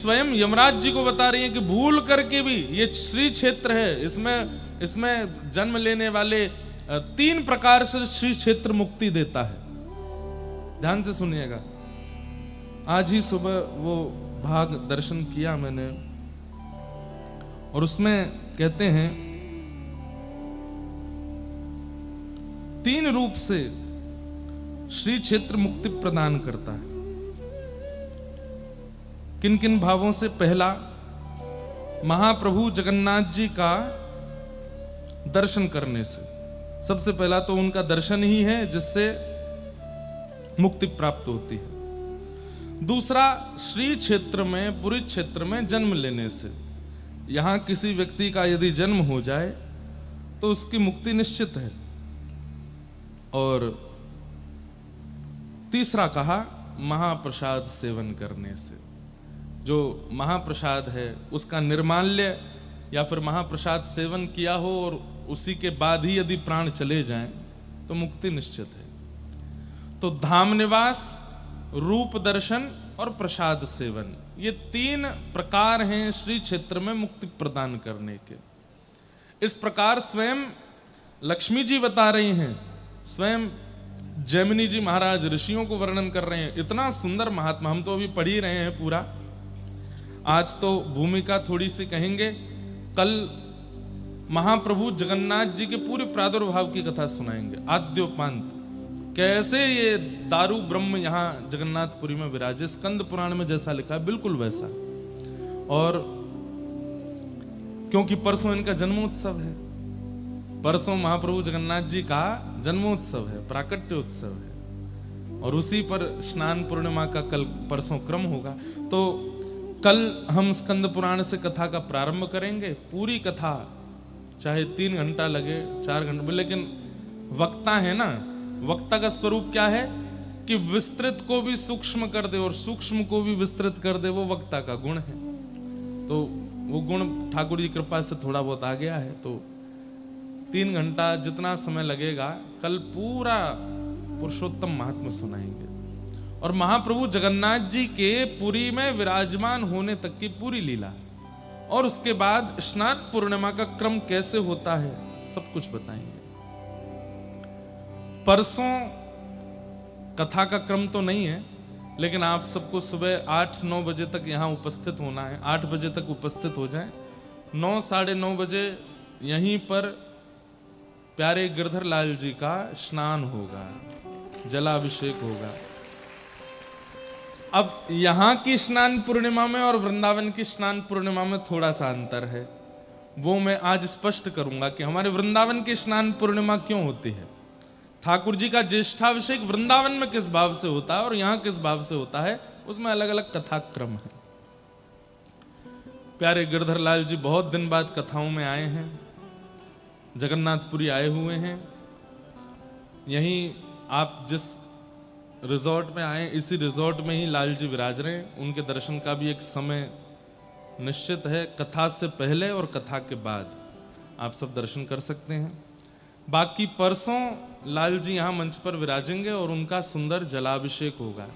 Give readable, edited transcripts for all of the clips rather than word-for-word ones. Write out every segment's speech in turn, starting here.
स्वयं यमराज जी को बता रही हैं कि भूल करके भी ये श्री क्षेत्र है, इसमें जन्म लेने वाले 3 प्रकार से श्री क्षेत्र मुक्ति देता है। ध्यान से सुनिएगा। आज ही सुबह वो भाग दर्शन किया मैंने, और उसमें कहते हैं 3 रूप से श्री क्षेत्र मुक्ति प्रदान करता है। किन किन भावों से? पहला, महाप्रभु जगन्नाथ जी का दर्शन करने से। सबसे पहला तो उनका दर्शन ही है जिससे मुक्ति प्राप्त होती है। दूसरा, श्री क्षेत्र में, पुरी क्षेत्र में जन्म लेने से। यहां किसी व्यक्ति का यदि जन्म हो जाए तो उसकी मुक्ति निश्चित है। और तीसरा कहा, महाप्रसाद सेवन करने से। जो महाप्रसाद है उसका निर्माल्य या फिर महाप्रसाद सेवन किया हो और उसी के बाद ही यदि प्राण चले जाएं तो मुक्ति निश्चित है। तो धाम निवास, रूप दर्शन और प्रसाद सेवन, ये 3 प्रकार हैं श्री क्षेत्र में मुक्ति प्रदान करने के। इस प्रकार स्वयं लक्ष्मी जी बता रही हैं, स्वयं जैमिनी जी महाराज ऋषियों को वर्णन कर रहे हैं। इतना सुंदर महात्मा, हम तो अभी पढ़ ही रहे हैं पूरा। आज तो भूमिका थोड़ी सी कहेंगे, कल महाप्रभु जगन्नाथ जी के पूरे प्रादुर्भाव की कथा सुनाएंगे, आद्योपांत। कैसे ये दारू ब्रह्म यहाँ जगन्नाथपुरी में विराजे, स्कंद पुराण में जैसा लिखा है बिल्कुल वैसा। और क्योंकि परसों इनका जन्मोत्सव है, परसों महाप्रभु जगन्नाथ जी का जन्मोत्सव है, प्राकट्य उत्सव है, और उसी पर स्नान पूर्णिमा का कल परसों क्रम होगा। तो कल हम स्कंद पुराण से कथा का प्रारंभ करेंगे। पूरी कथा चाहे 3 घंटा लगे, 4 घंटे में, लेकिन वक्ता है ना, वक्ता का स्वरूप क्या है कि विस्तृत को भी सूक्ष्म कर दे और सूक्ष्म को भी विस्तृत कर दे, वो वक्ता का गुण है। तो वो गुण ठाकुर जी कृपा से थोड़ा बहुत आ गया है। तो 3 घंटा जितना समय लगेगा, कल पूरा पुरुषोत्तम महात्म्य सुनाएंगे। और महाप्रभु जगन्नाथ जी के पुरी में विराजमान होने तक की पूरी लीला, और उसके बाद स्नान पूर्णिमा का क्रम कैसे होता है सब कुछ बताएंगे। परसों कथा का क्रम तो नहीं है, लेकिन आप सबको सुबह 8-9 बजे तक यहाँ उपस्थित होना है। 8 बजे तक उपस्थित हो जाएं। 9, साढ़े 9 बजे यहीं पर प्यारे गिरधर लाल जी का स्नान होगा, जलाभिषेक होगा। अब यहाँ की स्नान पूर्णिमा में और वृंदावन की स्नान पूर्णिमा में थोड़ा सा अंतर है, वो मैं आज स्पष्ट करूंगा कि हमारे वृंदावन की स्नान पूर्णिमा क्यों होती है। ठाकुर जी का ज्येष्ठाभिषेक वृंदावन में किस भाव से होता है और यहाँ किस भाव से होता है, उसमें अलग अलग कथाक्रम है। प्यारे गिरधर लाल जी बहुत दिन बाद कथाओं में आए हैं, जगन्नाथपुरी आए हुए हैं। यहीं आप जिस रिजॉर्ट में आए, इसी रिजॉर्ट में ही लाल जी विराज रहे हैं। उनके दर्शन का भी एक समय निश्चित है, कथा से पहले और कथा के बाद आप सब दर्शन कर सकते हैं। बाकी परसों लाल जी यहाँ मंच पर विराजेंगे और उनका सुंदर जलाभिषेक होगा।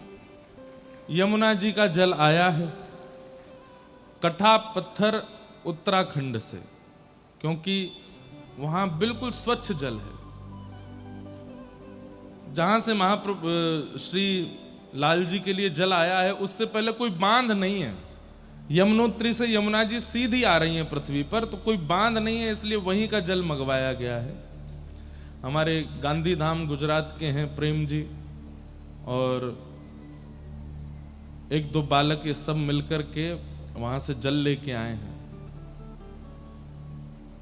यमुना जी का जल आया है कठा पत्थर उत्तराखंड से, क्योंकि वहां बिल्कुल स्वच्छ जल है। जहां से महाप्रभु श्री लाल जी के लिए जल आया है, उससे पहले कोई बांध नहीं है। यमुनोत्री से यमुना जी सीधी आ रही हैं पृथ्वी पर, तो कोई बांध नहीं है, इसलिए वहीं का जल मंगवाया गया है। हमारे गांधी धाम गुजरात के हैं प्रेम जी, और 1-2 बालक ये सब मिलकर के वहां से जल लेके आए हैं।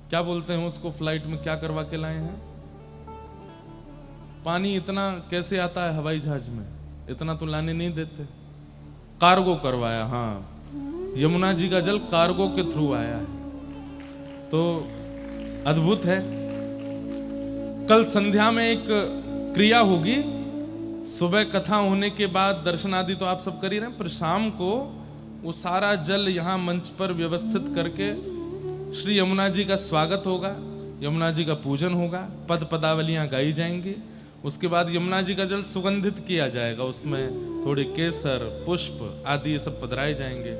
क्या बोलते हैं उसको, फ्लाइट में क्या करवा के लाए हैं? पानी इतना कैसे आता है हवाई जहाज में, इतना तो लाने नहीं देते, कार्गो करवाया। हाँ, यमुना जी का जल कार्गो के थ्रू आया है, तो अद्भुत है। कल संध्या में एक क्रिया होगी, सुबह कथा होने के बाद दर्शन आदि तो आप सब कर ही रहे हैं, पर शाम को वो सारा जल यहाँ मंच पर व्यवस्थित करके श्री यमुना जी का स्वागत होगा, यमुना जी का पूजन होगा, पद पदावलियां गाई जाएंगी। उसके बाद यमुना जी का जल सुगंधित किया जाएगा, उसमें थोड़े केसर, पुष्प आदि ये सब पधराए जाएंगे।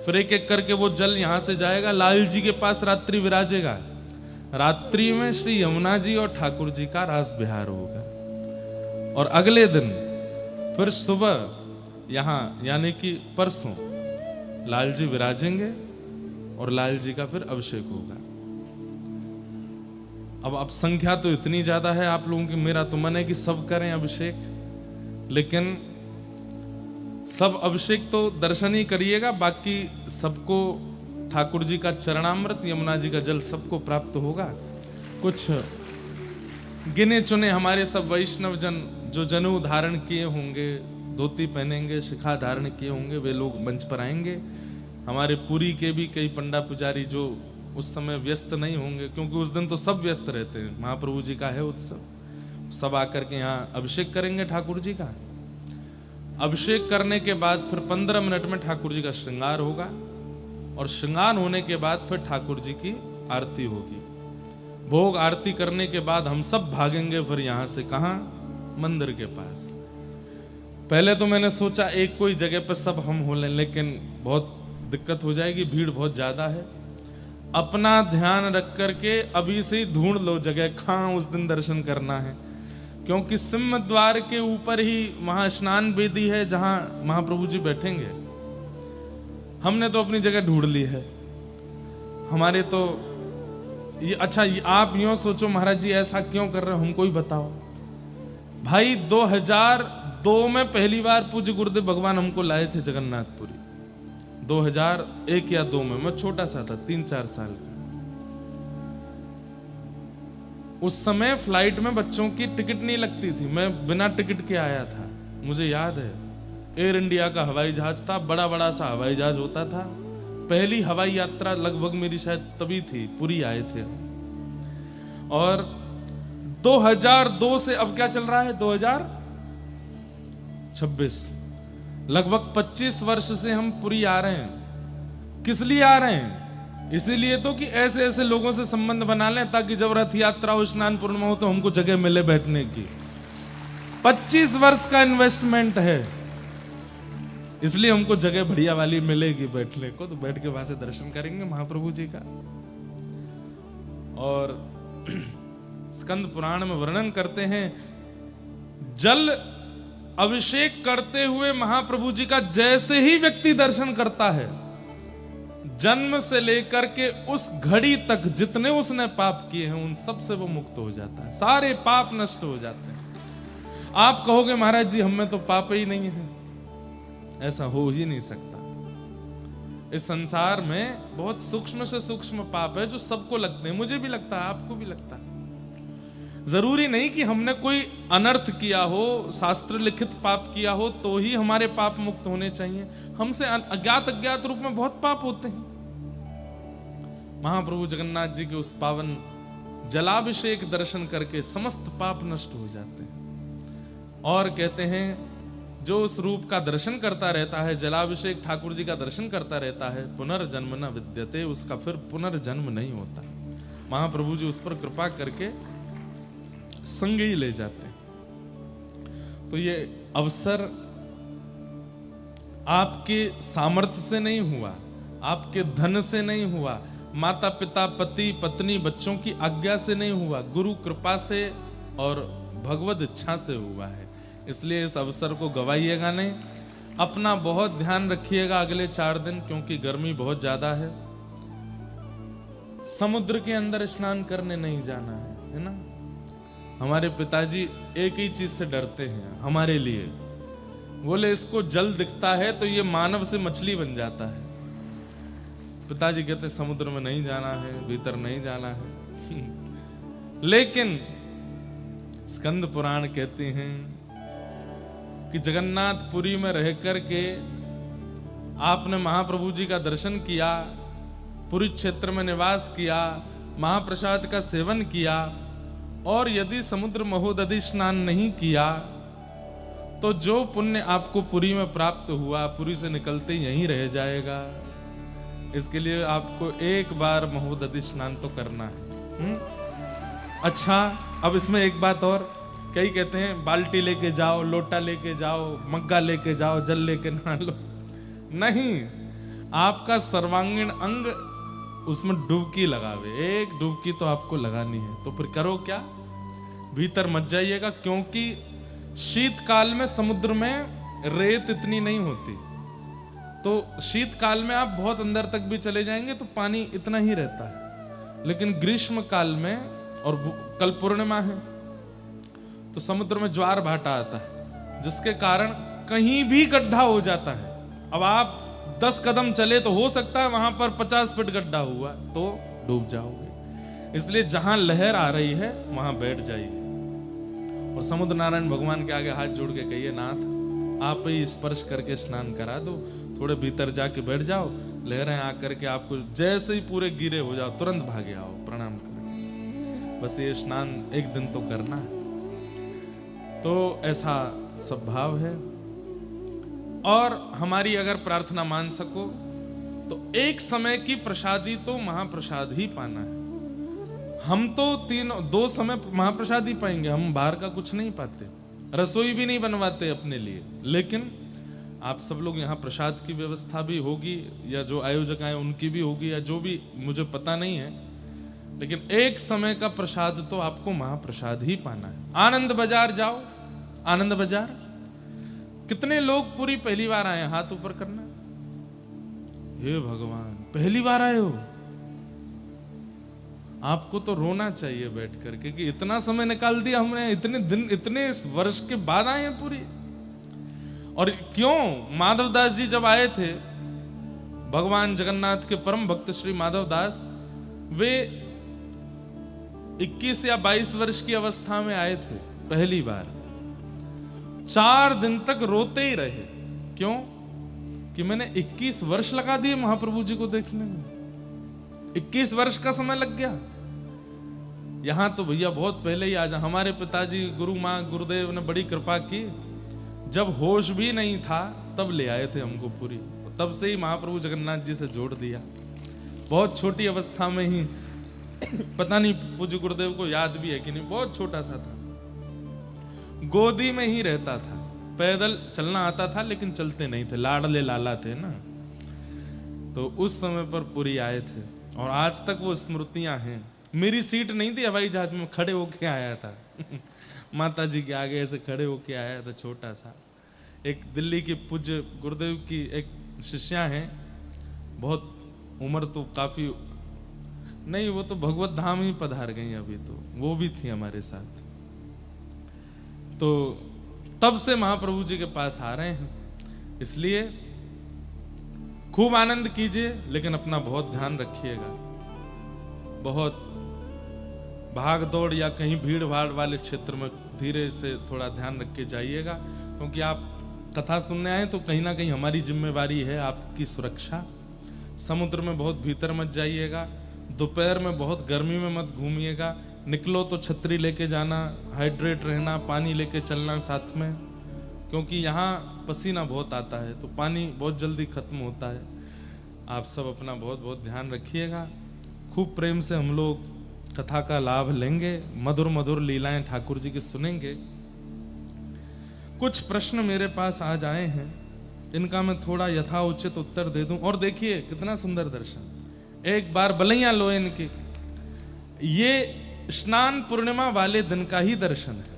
फिर एक एक करके वो जल यहां से जाएगा, लाल जी के पास रात्रि विराजेगा। रात्रि में श्री यमुना जी और ठाकुर जी का रास विहार होगा। और अगले दिन फिर सुबह यहां यानी कि परसों लाल जी विराजेंगे और लाल जी का फिर अभिषेक होगा। अब संख्या तो इतनी ज्यादा है आप लोगों की, मेरा तो मन है कि सब करें अभिषेक, लेकिन सब अभिषेक तो दर्शन ही करिएगा, बाकी सबको ठाकुर जी का चरणामृत, यमुना जी का जल सबको प्राप्त होगा। कुछ गिने चुने हमारे सब वैष्णव जन जो जनेऊ धारण किए होंगे, धोती पहनेंगे, शिखा धारण किए होंगे, वे लोग मंच पर आएंगे। हमारे पुरी के भी कई पंडा पुजारी जो उस समय व्यस्त नहीं होंगे, क्योंकि उस दिन तो सब व्यस्त रहते हैं, महाप्रभु जी का है उत्सव, सब आकर के यहाँ अभिषेक करेंगे ठाकुर जी का। अभिषेक करने के बाद फिर 15 मिनट में ठाकुर जी का श्रृंगार होगा, और श्रृंगार होने के बाद फिर ठाकुर जी की आरती होगी। भोग आरती करने के बाद हम सब भागेंगे फिर यहां से, कहां? मंदिर के पास। पहले तो मैंने सोचा एक कोई जगह पर सब हम हो लें, लेकिन बहुत दिक्कत हो जाएगी, भीड़ बहुत ज्यादा है। अपना ध्यान रख करके अभी से ही ढूंढ लो जगह कहां उस दिन दर्शन करना है, क्योंकि सिंह द्वार के ऊपर ही वहां स्नान वेदी है जहां महाप्रभु जी बैठेंगे। हमने तो अपनी जगह ढूंढ ली है, हमारे तो ये अच्छा, ये आप यूं सोचो महाराज जी ऐसा क्यों कर रहे हो, हमको ही बताओ भाई। 2002 में पहली बार पूज्य गुरुदेव भगवान हमको लाए थे जगन्नाथपुरी, 2001 या 2 में, मैं छोटा सा था, 3-4 साल का। उस समय फ्लाइट में बच्चों की टिकट नहीं लगती थी, मैं बिना टिकट के आया था, मुझे याद है। एयर इंडिया का हवाई जहाज था, बड़ा बड़ा सा हवाई जहाज होता था। पहली हवाई यात्रा लगभग मेरी शायद तभी थी, पूरी आए थे। और 2002 से अब क्या चल रहा है, 2026, लगभग 25 वर्ष से हम पुरी आ रहे हैं। किस लिए आ रहे हैं? इसीलिए तो कि ऐसे ऐसे लोगों से संबंध बना लें ताकि जब रथ यात्रा हो, स्नान पूर्णिमा हो, तो हमको जगह मिले बैठने की। 25 वर्ष का इन्वेस्टमेंट है, इसलिए हमको जगह बढ़िया वाली मिलेगी बैठने को, तो बैठ के वहां से दर्शन करेंगे महाप्रभु जी का। और स्कंद पुराण में वर्णन करते हैं, जल अभिषेक करते हुए महाप्रभु जी का जैसे ही व्यक्ति दर्शन करता है, जन्म से लेकर के उस घड़ी तक जितने उसने पाप किए हैं उन सब से वो मुक्त हो जाता है, सारे पाप नष्ट हो जाते हैं। आप कहोगे महाराज जी हम में तो पाप ही नहीं है, ऐसा हो ही नहीं सकता। इस संसार में बहुत सूक्ष्म से सूक्ष्म पाप है जो सबको लगते हैं, मुझे भी लगता है, आपको भी लगता है। जरूरी नहीं कि हमने कोई अनर्थ किया हो, शास्त्र लिखित पाप किया हो तो ही हमारे पाप मुक्त होने चाहिए। हमसे अज्ञात अज्ञात रूप में बहुत पाप होते हैं। महाप्रभु जगन्नाथ जी के उस पावन जलाभिषेक दर्शन करके समस्त पाप नष्ट हो जाते हैं। और कहते हैं जो उस रूप का दर्शन करता रहता है, जलाभिषेक ठाकुर जी का दर्शन करता रहता है, पुनर्जन्म न विद्यते, उसका फिर पुनर्जन्म नहीं होता। महाप्रभु जी उस पर कृपा करके संग ही ले जाते हैं। तो ये अवसर आपके सामर्थ्य से नहीं हुआ, आपके धन से नहीं हुआ, माता पिता पति पत्नी बच्चों की आज्ञा से नहीं हुआ, गुरु कृपा से और भगवत इच्छा से हुआ है। इसलिए इस अवसर को गवाइएगा नहीं। अपना बहुत ध्यान रखिएगा अगले 4 दिन, क्योंकि गर्मी बहुत ज्यादा है। समुद्र के अंदर स्नान करने नहीं जाना है ना। हमारे पिताजी एक ही चीज से डरते हैं हमारे लिए, बोले इसको जल दिखता है तो ये मानव से मछली बन जाता है। पिताजी कहते समुद्र में नहीं जाना है, भीतर नहीं जाना है। लेकिन स्कंद पुराण कहते हैं कि जगन्नाथपुरी में रह करके आपने महाप्रभु जी का दर्शन किया, पुरी क्षेत्र में निवास किया, महाप्रसाद का सेवन किया, और यदि समुद्र महोदधि स्नान नहीं किया तो जो पुण्य आपको पुरी में प्राप्त हुआ पुरी से निकलते यहीं रह जाएगा। इसके लिए आपको एक बार महोदधि स्नान तो करना है। अच्छा, अब इसमें एक बात और, कई कहते हैं बाल्टी लेके जाओ, लोटा लेके जाओ, मग्गा लेके जाओ, जल लेके नहा लो। नहीं, आपका सर्वांगीण अंग उसमें डुबकी लगावे। एक डुबकी तो आपको लगानी है। तो फिर करो क्या, भीतर मत जाइएगा, क्योंकि शीतकाल में समुद्र में रेत इतनी नहीं होती। तो शीतकाल में आप बहुत अंदर तक भी चले जाएंगे तो पानी इतना ही रहता है, लेकिन ग्रीष्म काल में, और कल पूर्णिमा है, तो समुद्र में ज्वार भाटा आता है, जिसके कारण कहीं भी गड्ढा हो जाता है। अब आप 10 कदम चले तो हो सकता है वहां पर 50 फीट गड्ढा हुआ, तो डूब जाओगे। इसलिए जहां लहर आ रही है वहां बैठ जाइए और समुद्र नारायण भगवान के आगे हाथ जोड़ के कहिए, नाथ आप ही स्पर्श करके स्नान करा दो, थोड़े भीतर जाके बैठ जाओ, लहरें आकर के आपको जैसे ही पूरे गिरे हो जाओ तुरंत भागे आओ प्रणाम करो। बस ये स्नान एक दिन तो करना है। तो ऐसा सब भाव है। और हमारी अगर प्रार्थना मान सको तो एक समय की प्रसादी तो महाप्रसाद ही पाना है। हम तो 2 समय महाप्रसाद ही पाएंगे, हम बाहर का कुछ नहीं पाते, रसोई भी नहीं बनवाते अपने लिए। लेकिन आप सब लोग यहाँ प्रसाद की व्यवस्था भी होगी, या जो आयोजक आए उनकी भी होगी, या जो भी, मुझे पता नहीं है, लेकिन एक समय का प्रसाद तो आपको महाप्रसाद ही पाना है। आनंद बाजार जाओ, आनंद बाजार, कितने लोग पूरी पहली बार आए, हाथ ऊपर करना। हे भगवान, पहली बार आए हो? आपको तो रोना चाहिए बैठ करके कि इतना समय निकाल दिया हमने, इतने दिन, इतने वर्ष के बाद आए हैं पूरी। और क्यों? माधवदास जी जब आए थे, भगवान जगन्नाथ के परम भक्त श्री माधवदास, वे 21 या 22 वर्ष की अवस्था में आए थे पहली बार। 4 दिन तक रोते ही रहे। क्यों? कि मैंने 21 वर्ष लगा दिए महाप्रभु जी को देखने में, 21 वर्ष का समय लग गया। यहां तो भैया बहुत पहले ही आ जा। हमारे पिताजी, गुरु माँ गुरुदेव ने बड़ी कृपा की, जब होश भी नहीं था तब ले आए थे हमको पूरी, तब से ही महाप्रभु जगन्नाथ जी से जोड़ दिया। बहुत छोटी अवस्था में ही, पता नहीं पूज्य गुरुदेव को याद भी है कि नहीं, बहुत छोटा सा था, गोदी में ही रहता था, पैदल चलना आता था लेकिन चलते नहीं थे, लाडले लाला थे ना। तो उस समय पर पूरी आए थे और आज तक वो स्मृतियां हैं। मेरी सीट नहीं थी हवाई जहाज में, खड़े होके आया था माता जी के आगे ऐसे खड़े होके आया था, छोटा सा। एक दिल्ली की पूज्य गुरुदेव की एक शिष्या हैं, बहुत उम्र तो काफी नहीं, वो तो भगवत धाम ही पधार गई अभी, तो वो भी थी हमारे साथ। तो तब से महाप्रभु जी के पास आ रहे हैं, इसलिए खूब आनंद कीजिए, लेकिन अपना बहुत ध्यान रखिएगा। बहुत भाग दौड़ या कहीं भीड़ भाड़ वाले क्षेत्र में धीरे से थोड़ा ध्यान रख के जाइएगा, क्योंकि आप कथा सुनने आए तो कहीं ना कहीं हमारी जिम्मेवारी है आपकी सुरक्षा। समुद्र में बहुत भीतर मत जाइएगा, दोपहर में बहुत गर्मी में मत घूमिएगा, निकलो तो छतरी लेके जाना, हाइड्रेट रहना, पानी लेके चलना साथ में, क्योंकि यहाँ पसीना बहुत आता है तो पानी बहुत जल्दी खत्म होता है। आप सब अपना बहुत बहुत ध्यान रखिएगा। खूब प्रेम से हम लोग कथा का लाभ लेंगे, मधुर मधुर लीलाएं ठाकुर जी की सुनेंगे। कुछ प्रश्न मेरे पास आज आए हैं, इनका मैं थोड़ा यथाउचित उत्तर दे दूं। और देखिए कितना सुंदर दर्शन, एक बार बलैया लो इनकी। ये स्नान पूर्णिमा वाले दिन का ही दर्शन है।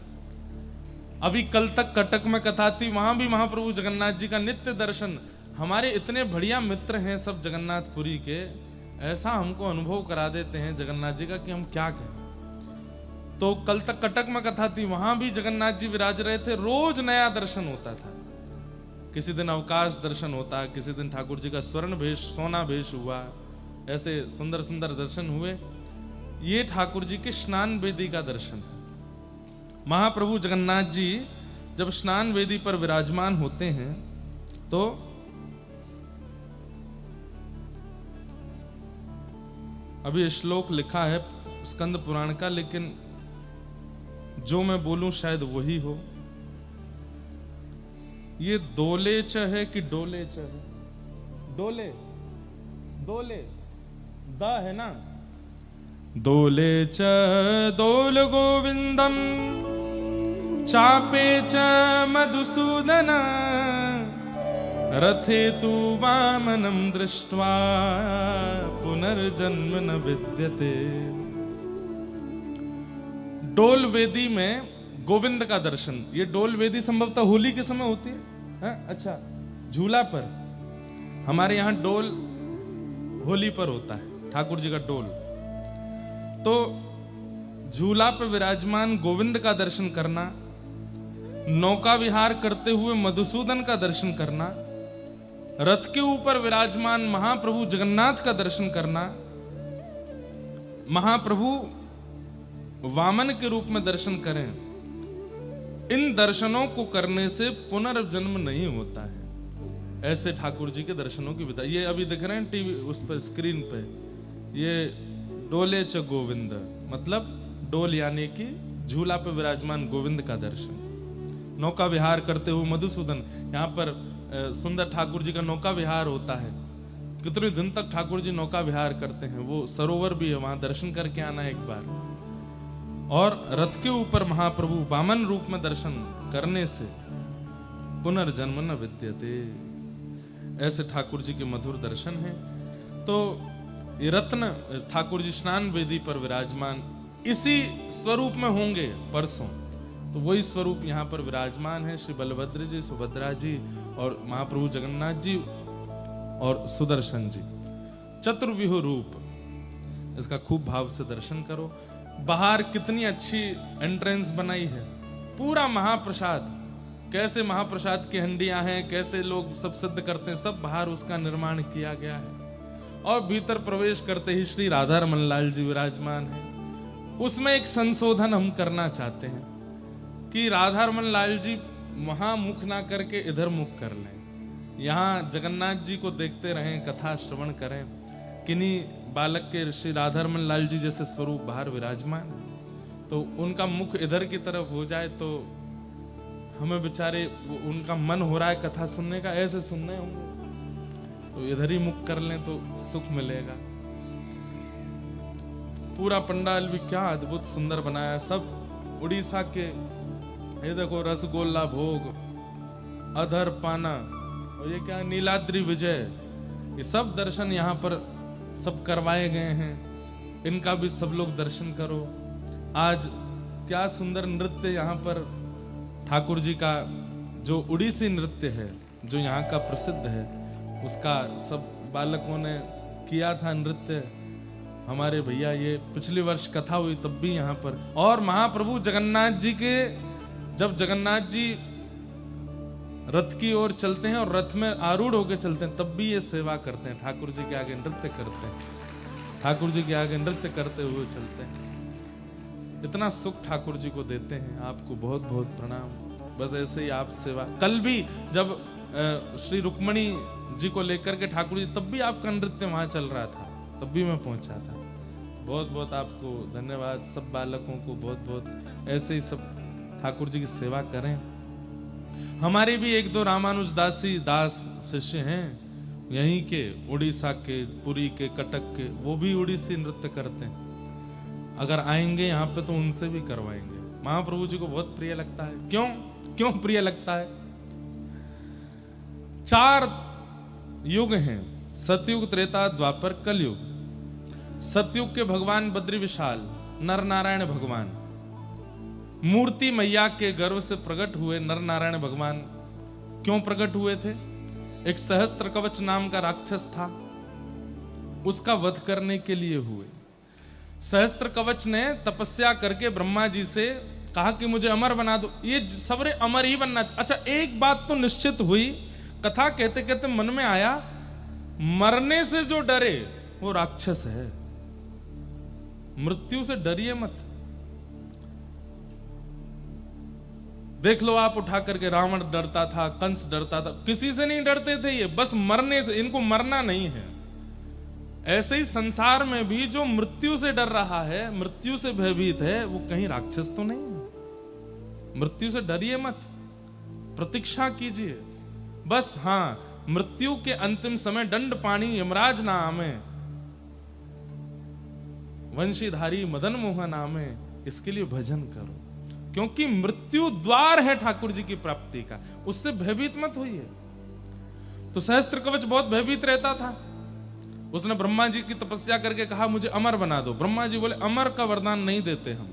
अभी कल तक कटक में कथा थी, वहां भी महाप्रभु जगन्नाथ जी का नित्य दर्शन। हमारे इतने बढ़िया मित्र हैं सब जगन्नाथपुरी के, ऐसा हमको अनुभव करा देते हैं जगन्नाथ जी का कि हम क्या कहें। तो कल तक कटक में कथा थी, वहां भी जगन्नाथ जी विराज रहे थे, रोज नया दर्शन होता था। किसी दिन अवकाश दर्शन होता, किसी दिन ठाकुर जी का स्वर्ण भेष, सोना भेष हुआ, ऐसे सुंदर सुंदर दर्शन हुए। ये ठाकुर जी के स्नान वेदी का दर्शन है। महाप्रभु जगन्नाथ जी जब स्नान वेदी पर विराजमान होते हैं तो अभी श्लोक लिखा है स्कंद पुराण का, लेकिन जो मैं बोलूं शायद वही हो। ये दोले च है कि डोले च है? डोले, दोले, द है ना। दोले च दोल गोविंदम चापे च मधुसूदन रथे तु वामनं दृष्ट्वा पुनर्जन्म न विद्यते। डोल वेदी में गोविंद का दर्शन, ये डोल वेदी संभवतः होली के समय होती है? अच्छा, झूला पर, हमारे यहां डोल होली पर होता है, ठाकुर जी का डोल। तो झूला पर विराजमान गोविंद का दर्शन करना, नौका विहार करते हुए मधुसूदन का दर्शन करना, रथ के ऊपर विराजमान महाप्रभु जगन्नाथ का दर्शन करना, महाप्रभु वामन के रूप में दर्शन करें, इन दर्शनों को करने से पुनर्जन्म नहीं होता है। ऐसे ठाकुर जी के दर्शनों की विधा, ये अभी दिख रहे हैं टीवी उस पर स्क्रीन पे, ये डोले च गोविंद, मतलब डोल यानी कि झूला पे विराजमान गोविंद का दर्शन। नौका विहार करते हुए मधुसूदन, यहाँ पर सुंदर ठाकुर जी का नौका विहार होता है। कितने दिन तक ठाकुर जी नौका विहार करते हैं, वो सरोवर भी है, वहां दर्शन करके आना एक बार। और रथ के ऊपर महाप्रभु वामन रूप में दर्शन करने से पुनर्जन्म न विद्यते। ऐसे ठाकुर जी के मधुर दर्शन हैं। तो ये रत्न ठाकुर जी स्नान वेदी पर विराजमान इसी स्वरूप में होंगे परसों, तो वही स्वरूप यहाँ पर विराजमान है। श्री बलभद्र जी, सुभद्रा जी और महाप्रभु जगन्नाथ जी और सुदर्शन जी, चतुर्व्यूह रूप, इसका खूब भाव से दर्शन करो। बाहर कितनी अच्छी एंट्रेंस बनाई है, पूरा महाप्रसाद, कैसे महाप्रसाद की हंडियां हैं, कैसे लोग सब सिद्ध करते हैं, सब बाहर उसका निर्माण किया गया है। और भीतर प्रवेश करते ही श्री राधा रमन लाल जी विराजमान है। उसमें एक संशोधन हम करना चाहते हैं कि राधा रमन लाल जी वहां मुख ना करके इधर मुख कर लें, यहाँ जगन्नाथ जी को देखते रहें, कथा श्रवण करें। किन्हीं बालक के श्री राधा रमन लाल जी जैसे स्वरूप बाहर विराजमान, तो उनका मुख इधर की तरफ हो जाए तो हमें बेचारे उनका मन हो रहा है कथा सुनने का, ऐसे सुनने होंगे तो इधर ही मुख कर लें तो सुख मिलेगा। पूरा पंडाल भी क्या अद्भुत सुंदर बनाया, सब उड़ीसा के, ये देखो रसगोल्ला भोग, अधर पाना, और ये क्या नीलाद्री विजय, ये सब दर्शन यहाँ पर सब करवाए गए हैं। इनका भी सब लोग दर्शन करो। आज क्या सुंदर नृत्य यहाँ पर ठाकुर जी का, जो उड़ीसी नृत्य है जो यहाँ का प्रसिद्ध है, उसका सब बालकों ने किया था नृत्य। हमारे भैया, ये पिछले वर्ष कथा हुई तब भी यहाँ पर, और महाप्रभु जगन्नाथ जी के, जब जगन्नाथ जी रथ की ओर चलते हैं और रथ में आरूढ़ होकर चलते हैं, तब भी ये सेवा करते हैं, ठाकुर जी के आगे नृत्य करते हैं, ठाकुर जी के आगे नृत्य करते हुए चलते हैं। इतना सुख ठाकुर जी को देते हैं। आपको बहुत बहुत प्रणाम। बस ऐसे ही आप सेवा, कल भी जब श्री रुक्मणी जी को लेकर के ठाकुर जी, तब भी आपका नृत्य वहां चल रहा था, तब भी मैं पहुंचा था। बहुत बहुत आपको धन्यवाद, सब बालकों को बहुत बहुत। ऐसे ही सब ठाकुर जी की सेवा करें। हमारे भी एक दो रामानुजदासी दास शिष्य हैं यहीं के, उड़ीसा के, पुरी के, कटक के, वो भी उड़ीसी नृत्य करते हैं। अगर आएंगे यहाँ पे तो उनसे भी करवाएंगे। महाप्रभु जी को बहुत प्रिय लगता है। क्यों क्यों प्रिय लगता है? 4 युग हैं, सतयुग, त्रेता, द्वापर, कलयुग। सतयुग के भगवान बद्री विशाल नर नारायण भगवान, मूर्ति मैया के गर्भ से प्रकट हुए नर नारायण भगवान। क्यों प्रकट हुए थे? एक सहस्त्र कवच नाम का राक्षस था, उसका वध करने के लिए हुए। सहस्त्र कवच ने तपस्या करके ब्रह्मा जी से कहा कि मुझे अमर बना दो। ये सबरे अमर ही बनना। अच्छा, एक बात तो निश्चित हुई, कथा कहते कहते मन में आया, मरने से जो डरे वो राक्षस है। मृत्यु से डरिए मत। देख लो आप उठा करके, रावण डरता था, कंस डरता था, किसी से नहीं डरते थे ये, बस मरने से। इनको मरना नहीं है। ऐसे ही संसार में भी जो मृत्यु से डर रहा है, मृत्यु से भयभीत है, वो कहीं राक्षस तो नहीं है। मृत्यु से डरिए मत, प्रतीक्षा कीजिए बस। हाँ, मृत्यु के अंतिम समय दंड पाणी यमराज ना आमे, वंशीधारी मदन मोहन आमे, इसके लिए भजन करो, क्योंकि मृत्यु द्वार है ठाकुर जी की प्राप्ति का। उससे भयभीत मत होइए। तो सहस्त्र कवच बहुत भयभीत रहता था। उसने ब्रह्मा जी की तपस्या करके कहा मुझे अमर बना दो। ब्रह्मा जी बोले अमर का वरदान नहीं देते हम।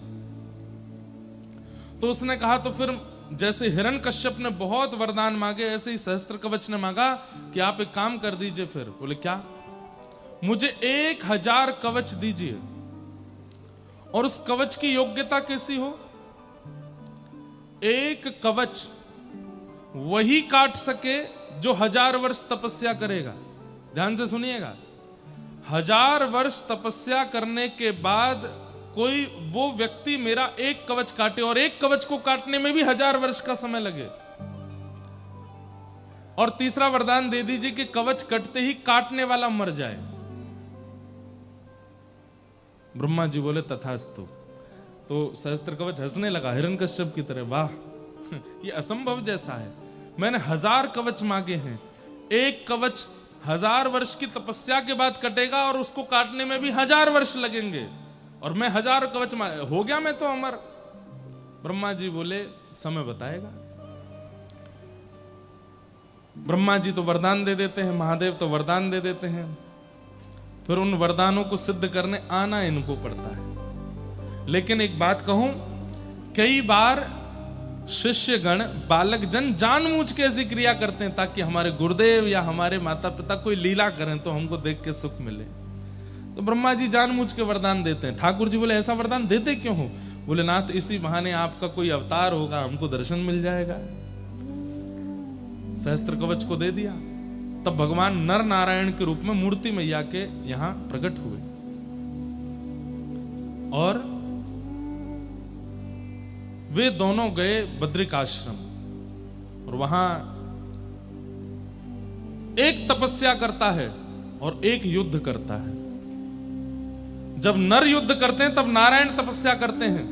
तो उसने कहा तो फिर जैसे हिरण्यकश्यप ने बहुत वरदान मांगे, ऐसे ही सहस्त्र कवच ने मांगा कि आप एक काम कर दीजिए। फिर बोले क्या? मुझे 1000 कवच दीजिए, और उस कवच की योग्यता कैसी हो? एक कवच वही काट सके जो 1000 वर्ष तपस्या करेगा। ध्यान से सुनिएगा, 1000 वर्ष तपस्या करने के बाद कोई वो व्यक्ति मेरा एक कवच काटे, और एक कवच को काटने में भी 1000 वर्ष का समय लगे। और तीसरा वरदान दे दीजिए कि कवच कटते ही काटने वाला मर जाए। ब्रह्मा जी बोले तथास्तु। तो सहस्त्र कवच हंसने लगा हिरण्यकश्यप की तरह, वाह ये असंभव जैसा है। मैंने 1000 कवच मांगे हैं, एक कवच 1000 वर्ष की तपस्या के बाद कटेगा और उसको काटने में भी 1000 वर्ष लगेंगे, और मैं 1000 कवच हो गया मैं तो अमर। ब्रह्मा जी बोले समय बताएगा। ब्रह्मा जी तो वरदान दे देते हैं, महादेव तो वरदान दे देते हैं, फिर उन वरदानों को सिद्ध करने आना इनको पड़ता है। लेकिन एक बात कहूं, कई बार शिष्यगण बालक जन जानबूझ के ऐसी क्रिया करते हैं ताकि हमारे गुरुदेव या हमारे माता पिता कोई लीला करें तो हमको देख के सुख मिले। तो ब्रह्मा जी जानबूझ के वरदान देते हैं। ठाकुर जी बोले ऐसा वरदान देते क्यों हो? बोले नाथ इसी बहाने आपका कोई अवतार होगा, हमको दर्शन मिल जाएगा। सहस्त्र कवच को दे दिया। तब भगवान नर नारायण के रूप में मूर्ति मैया के यहां प्रकट हुए, और वे दोनों गए बद्रिकाश्रम, और वहां एक तपस्या करता है और एक युद्ध करता है। जब नर युद्ध करते हैं तब नारायण तपस्या करते हैं,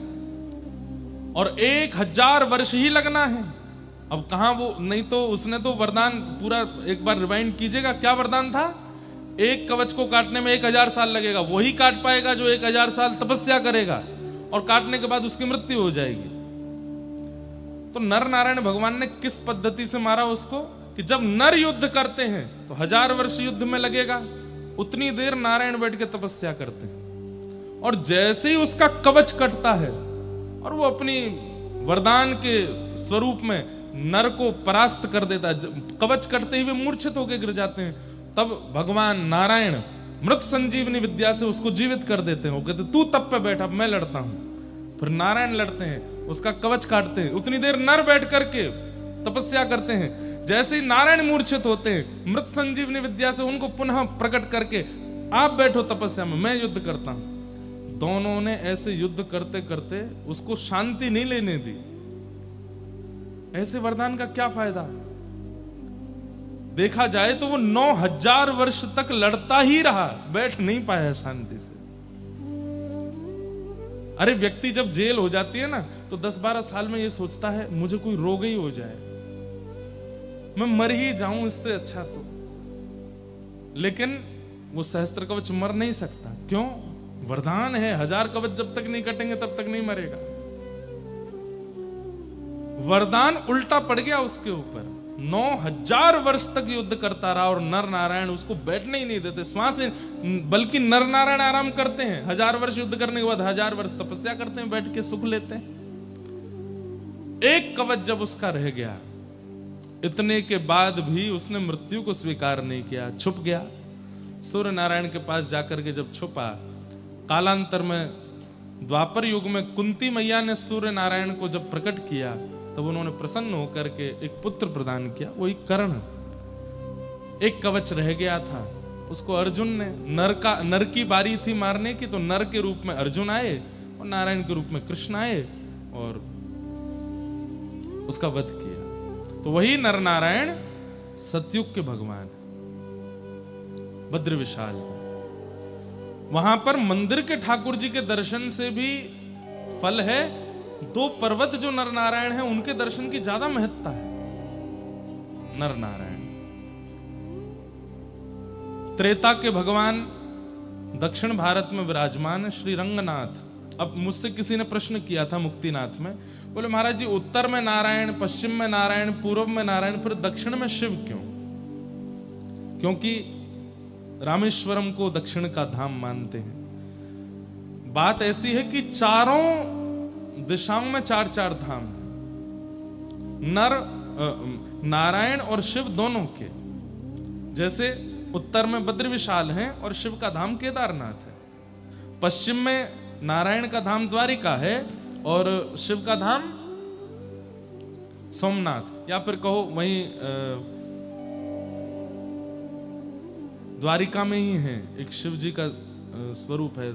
और 1000 वर्ष ही लगना है। अब कहां वो, नहीं तो उसने तो वरदान पूरा एक बार रिवाइंड कीजिएगा, क्या वरदान था? एक कवच को काटने में 1000 साल लगेगा, वही काट पाएगा जो 1000 साल तपस्या करेगा, और काटने के बाद उसकी मृत्यु हो जाएगी। तो नर नारायण भगवान ने किस पद्धति से मारा उसको कि जब नर युद्ध करते हैं तो 1000 वर्ष युद्ध में लगेगा, उतनी देर नारायण बैठ के तपस्या करते हैं, और जैसे ही उसका कवच कटता है और वो अपनी वरदान के स्वरूप में नर को परास्त कर देता है, कवच कटते ही वे मूर्छित होकर गिर जाते हैं, तब भगवान नारायण मृत संजीवनी विद्या से उसको जीवित कर देते हैं। वो कहते तू तप पे बैठ, अब मैं लड़ता हूं। फिर नारायण लड़ते हैं, उसका कवच काटते हैं, उतनी देर नर बैठ करके तपस्या करते हैं। जैसे ही नारायण मूर्छित होते हैं, मृत संजीवनी विद्या से उनको पुनः प्रकट करके आप बैठो तपस्या में, मैं युद्ध करता हूं। दोनों ने ऐसे युद्ध करते करते उसको शांति नहीं लेने दी। ऐसे वरदान का क्या फायदा? देखा जाए तो वो 9000 वर्ष तक लड़ता ही रहा, बैठ नहीं पाया शांति से। अरे व्यक्ति जब जेल हो जाती है ना तो 10-12 साल में ये सोचता है मुझे कोई रोग ही हो जाए, मैं मर ही जाऊं इससे अच्छा तो। लेकिन वो सहस्त्र कवच मर नहीं सकता। क्यों? वरदान है, 1000 कवच जब तक नहीं कटेंगे तब तक नहीं मरेगा। वरदान उल्टा पड़ गया उसके ऊपर, 9000 वर्ष तक युद्ध करता रहा, और नर नारायण उसको बैठने ही नहीं देते, श्वास, बल्कि नर नारायण आराम करते हैं। 1000 वर्ष युद्ध करने के बाद 1000 वर्ष तपस्या करते हैं, बैठ के सुख लेते हैं। एक कवच जब उसका रह गया, इतने के बाद भी उसने मृत्यु को स्वीकार नहीं किया, छुप गया। सूर्य नारायण के पास जाकर के जब छुपा, कालांतर में द्वापर युग में कुंती मैया ने सूर्य नारायण को जब प्रकट किया तब उन्होंने प्रसन्न होकर के एक पुत्र प्रदान किया, वही कर्ण। एक कवच रह गया था, उसको अर्जुन ने, नर की बारी थी मारने की, तो नर के रूप में अर्जुन आए और नारायण के रूप में कृष्ण आए और उसका वध किया। तो वही नर नारायण सतयुग के भगवान भद्र विशाल। वहां पर मंदिर के ठाकुर जी के दर्शन से भी फल है। 2 पर्वत जो नर नारायण है उनके दर्शन की ज्यादा महत्ता है। नर नारायण त्रेता के भगवान दक्षिण भारत में विराजमान श्री रंगनाथ। अब मुझसे किसी ने प्रश्न किया था मुक्तिनाथ में, बोले महाराज जी उत्तर में नारायण, पश्चिम में नारायण, पूर्व में नारायण, फिर दक्षिण में शिव क्यों? क्योंकि रामेश्वरम को दक्षिण का धाम मानते हैं। बात ऐसी है कि चारों दिशाओं में 4-4 धाम हैं, नारायण और शिव दोनों के। जैसे उत्तर में बद्री विशाल है और शिव का धाम केदारनाथ है, पश्चिम में नारायण का धाम द्वारिका है और शिव का धाम सोमनाथ, या फिर कहो वहीं द्वारिका में ही है एक शिव जी का स्वरूप है,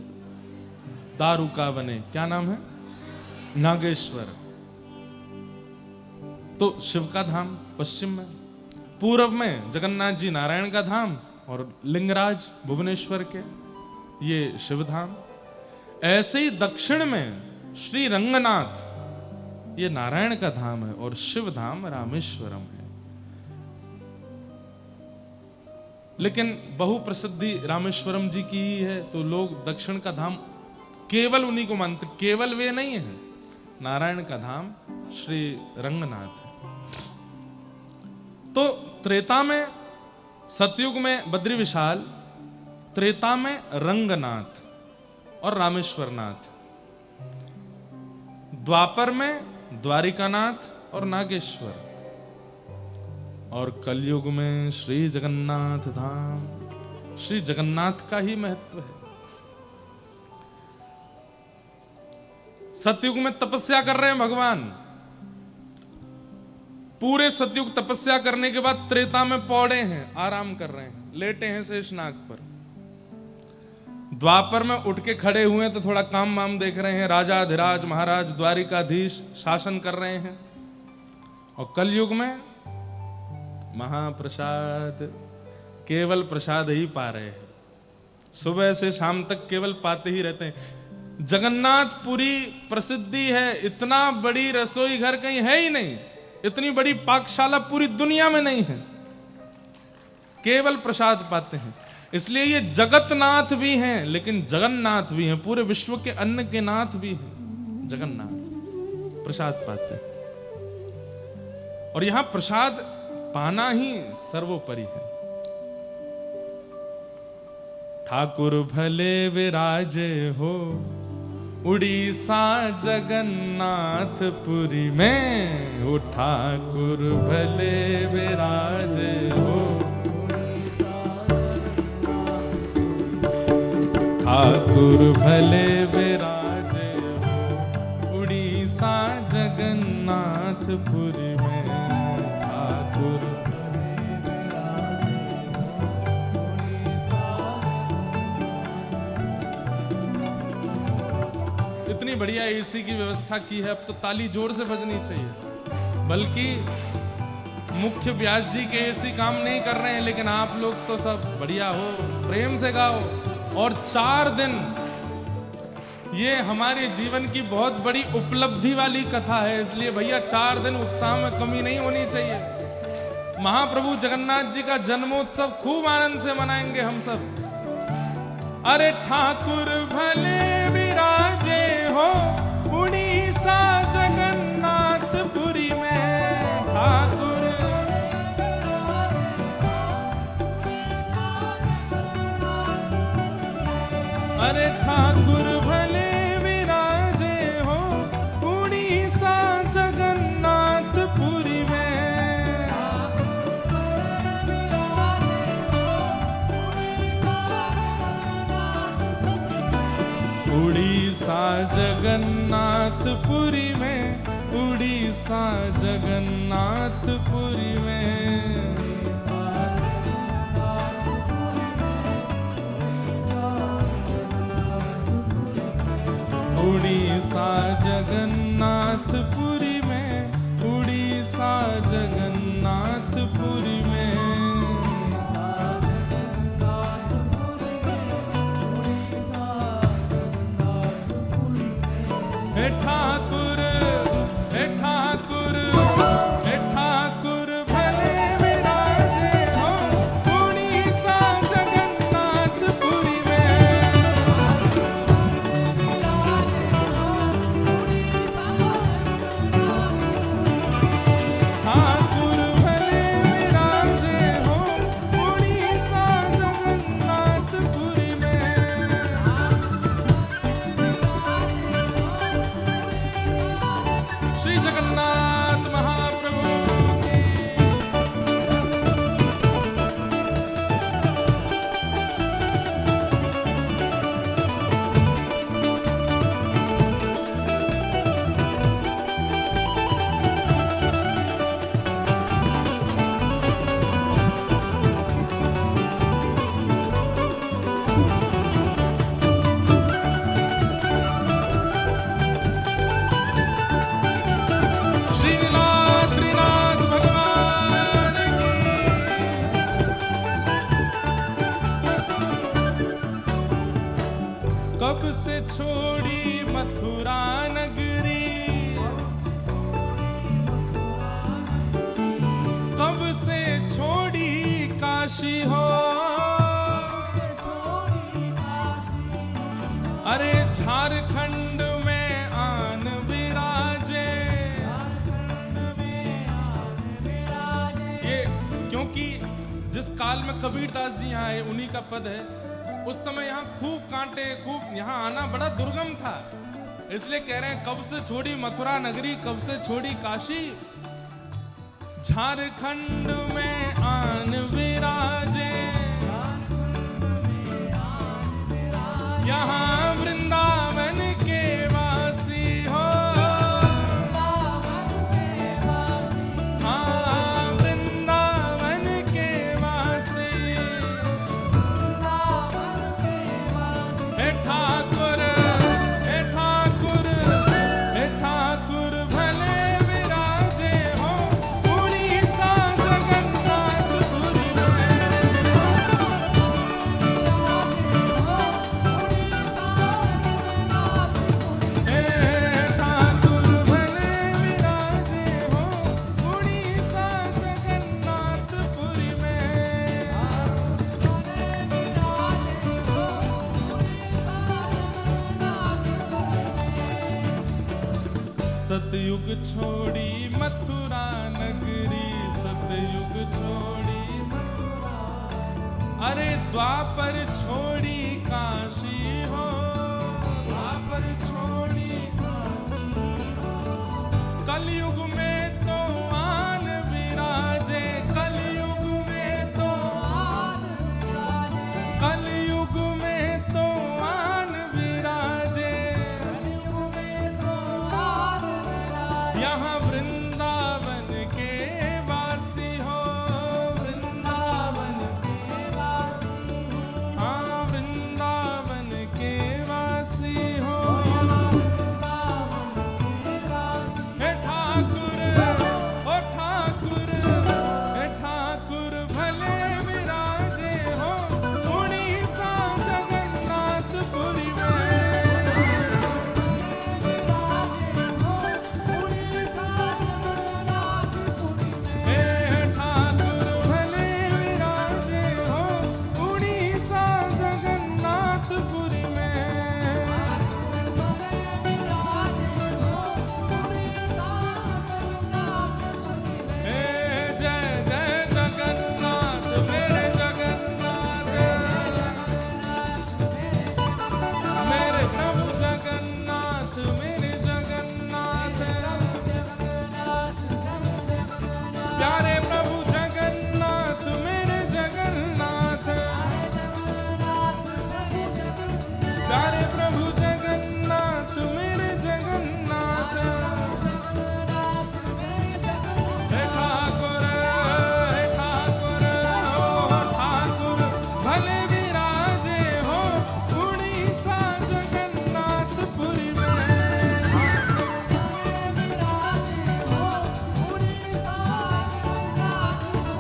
दारुका बने, क्या नाम है, नागेश्वर। तो शिव का धाम पश्चिम में, पूर्व में जगन्नाथ जी नारायण का धाम और लिंगराज भुवनेश्वर के ये शिव धाम। ऐसे ही दक्षिण में श्री रंगनाथ ये नारायण का धाम है और शिव धाम रामेश्वरम है। लेकिन बहु प्रसिद्धि रामेश्वरम जी की ही है, तो लोग दक्षिण का धाम केवल उन्हीं को मानते। केवल वे नहीं है, नारायण का धाम श्री रंगनाथ है। तो त्रेता में, सतयुग में बद्री विशाल, त्रेता में रंगनाथ और रामेश्वरनाथ, द्वापर में द्वारिकानाथ और नागेश्वर, और कलयुग में श्री जगन्नाथ धाम। श्री जगन्नाथ का ही महत्व है। सतयुग में तपस्या कर रहे हैं भगवान, पूरे सतयुग तपस्या करने के बाद त्रेता में पौड़े हैं, आराम कर रहे हैं, लेटे हैं शेषनाग पर। द्वापर में उठ के खड़े हुए तो थोड़ा काम वाम देख रहे हैं, राजाधिराज महाराज द्वारिकाधीश शासन कर रहे हैं। और कलयुग में महाप्रसाद, केवल प्रसाद ही पा रहे हैं, सुबह से शाम तक केवल पाते ही रहते हैं। जगन्नाथपुरी प्रसिद्धि है, इतना बड़ी रसोई घर कहीं है ही नहीं, इतनी बड़ी पाकशाला पूरी दुनिया में नहीं है, केवल प्रसाद पाते हैं। इसलिए ये जगतनाथ भी हैं लेकिन जगन्नाथ भी हैं, पूरे विश्व के अन्न के नाथ भी हैं जगन्नाथ, प्रसाद पाते हैं। और यहां प्रसाद पाना ही सर्वोपरि है। ठाकुर भले विराजे हो उड़ीसा जगन्नाथपुरी में, हो ठाकुर भले विराजे हो, ठाकुर भले विराजे हो उड़ीसा जगन्नाथपुरी में, ठाकुर इतनी बढ़िया एसी की व्यवस्था की है, अब तो ताली जोर से बजनी चाहिए। बल्कि मुख्य व्यास जी के एसी काम नहीं कर रहे हैं, लेकिन आप लोग तो सब बढ़िया हो, प्रेम से गाओ। और 4 दिन ये हमारे जीवन की बहुत बड़ी उपलब्धि वाली कथा है, इसलिए भैया 4 दिन उत्साह में कमी नहीं होनी चाहिए। महाप्रभु जगन्नाथ जी का जन्मोत्सव खूब आनंद से मनाएंगे हम सब। अरे ठाकुर भले विराजे हो उड़ीसा जगन्नाथपुरी में, ठाकुर अरे ठाकुर भले विराजे हो उड़ीसा जगन्नाथपुरी में, उड़ीसा जगन्नाथपुरी में, उड़ीसा जगन्नाथपुरी में। उड़ीसा जगन्नाथपुरी में, उड़ीसा जगन्नाथपुरी में, हे ठाकुर, हे ठाकुर, हे ठाकुर भले विराजे हो उड़ीसा जगन्नाथपुरी में, ठाकुर भले विराजे कब से छोड़ी मथुरा नगरी, कब से छोड़ी काशी हो, अरे झारखंड में आन विराजे। ये क्योंकि जिस काल में कबीरदास जी यहाँ आए उन्हीं का पद है। उस समय यहाँ खूब कांटे, खूब यहाँ आना बड़ा दुर्गम था, इसलिए कह रहे हैं कब से छोड़ी मथुरा नगरी, कब से छोड़ी काशी, झारखंड में आन विराजे, यहाँ वृंदावन के वासी हो, हाँ वृंदावन के वासी, हे ठाकुर, हे ठाकुर, हे ठाकुर भले विराजे हो उड़ीसा जगन्नाथपुरी में। हे ठाकुर भले विराजे हो उड़ीसा जगन्नाथपुरी में। सतयुग छोड़ी मथुरा नगरी, सतयुग छोड़ी मथुरा, अरे द्वापर छोड़ी काशी हो, द्वापर छोड़ी काशी, कलयुग में तो आन विराजे, कलयुग में तो आन विराजे, कलयुग में तो आन विराजे, यहाँ वृंदावन के वासी हो, वृंदावन के वासी, हाँ वृंदावन के वासी हो, हे ठाकुर, ओ ठाकुर, हे ठाकुर भले विराजे हो उड़ीसा जगन्नाथपुरी में। हे ठाकुर भले विराजे हो उड़ीसा जगन्नाथपुरी में। हे जय जय जगन्नाथ मेरे जगन्नाथ, मेरे प्रभु जगन्नाथ, मेरे जगन्नाथ, प्यारे प्रभु जगन्नाथ मेरे जगन्नाथ, प्यारे प्रभु जगन्नाथ मेरे जगन्नाथ। हे ठाकुर, हे ठाकुर, ओ ठाकुर भले विराजे हो उड़ीसा जगन्नाथपुरी में।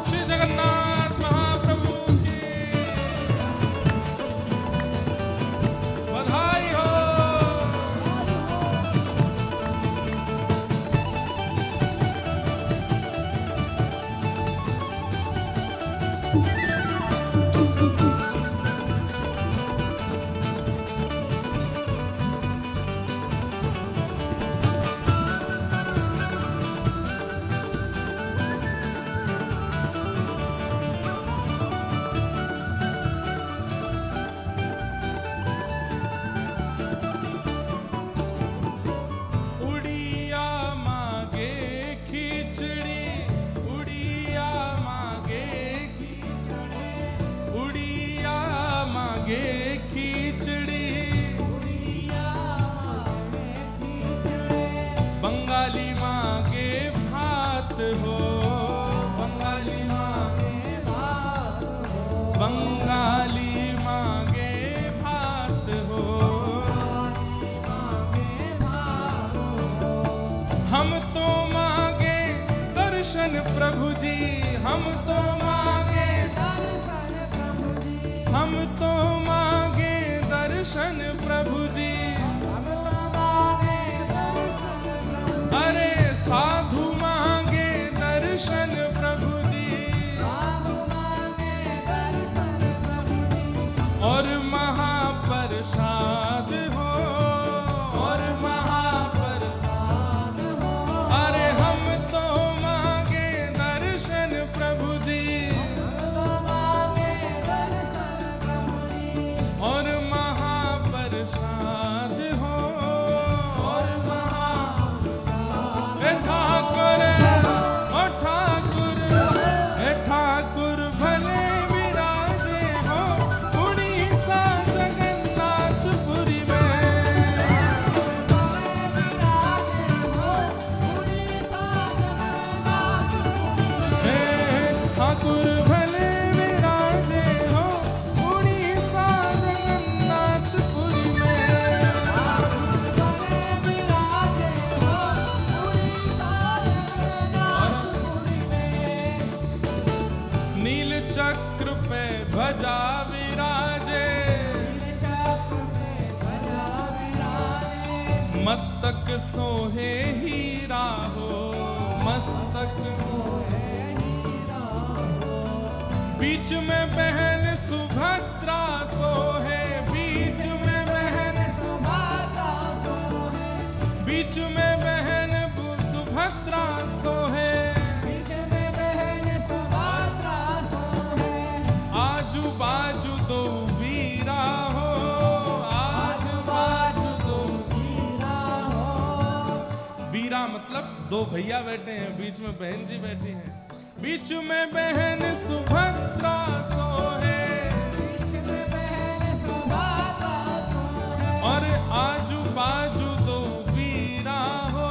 श्री जगन्नाथ महाप्रभु की बधाई हो। उड़िया मागे खिचड़ी, उड़िया मागे खिचड़ी, उड़िया मागे खिचड़ी, बंगाली मागे भात हो, बंगाली मागे भात हो, बंगाली मागे भात हो, हम तो मांगे दर्शन प्रभु जी, हम तो मांगे दर्शन प्रभु जी, हम तो मांगे दर्शन प्रभु मस्तक सोहे हीरा हो, मस्तक बीच में बहन सुभद्रा सोहे, बीच में बहन सुभद्रा सोहे, बीच में बहन सुभद्रा सोहे, बीच में बहन सुभद्रा सोहे। आजू बाजू दो वीरा हो, आजू बाजू दो वीरा हो। वीरा मतलब दो भैया बैठे हैं, बीच में बहन जी बैठी हैं। बीच में बहन सुभद्रा सोहे, बीच में बहन सुभद्रा सोहे। और आजू बाजू दो वीरा हो,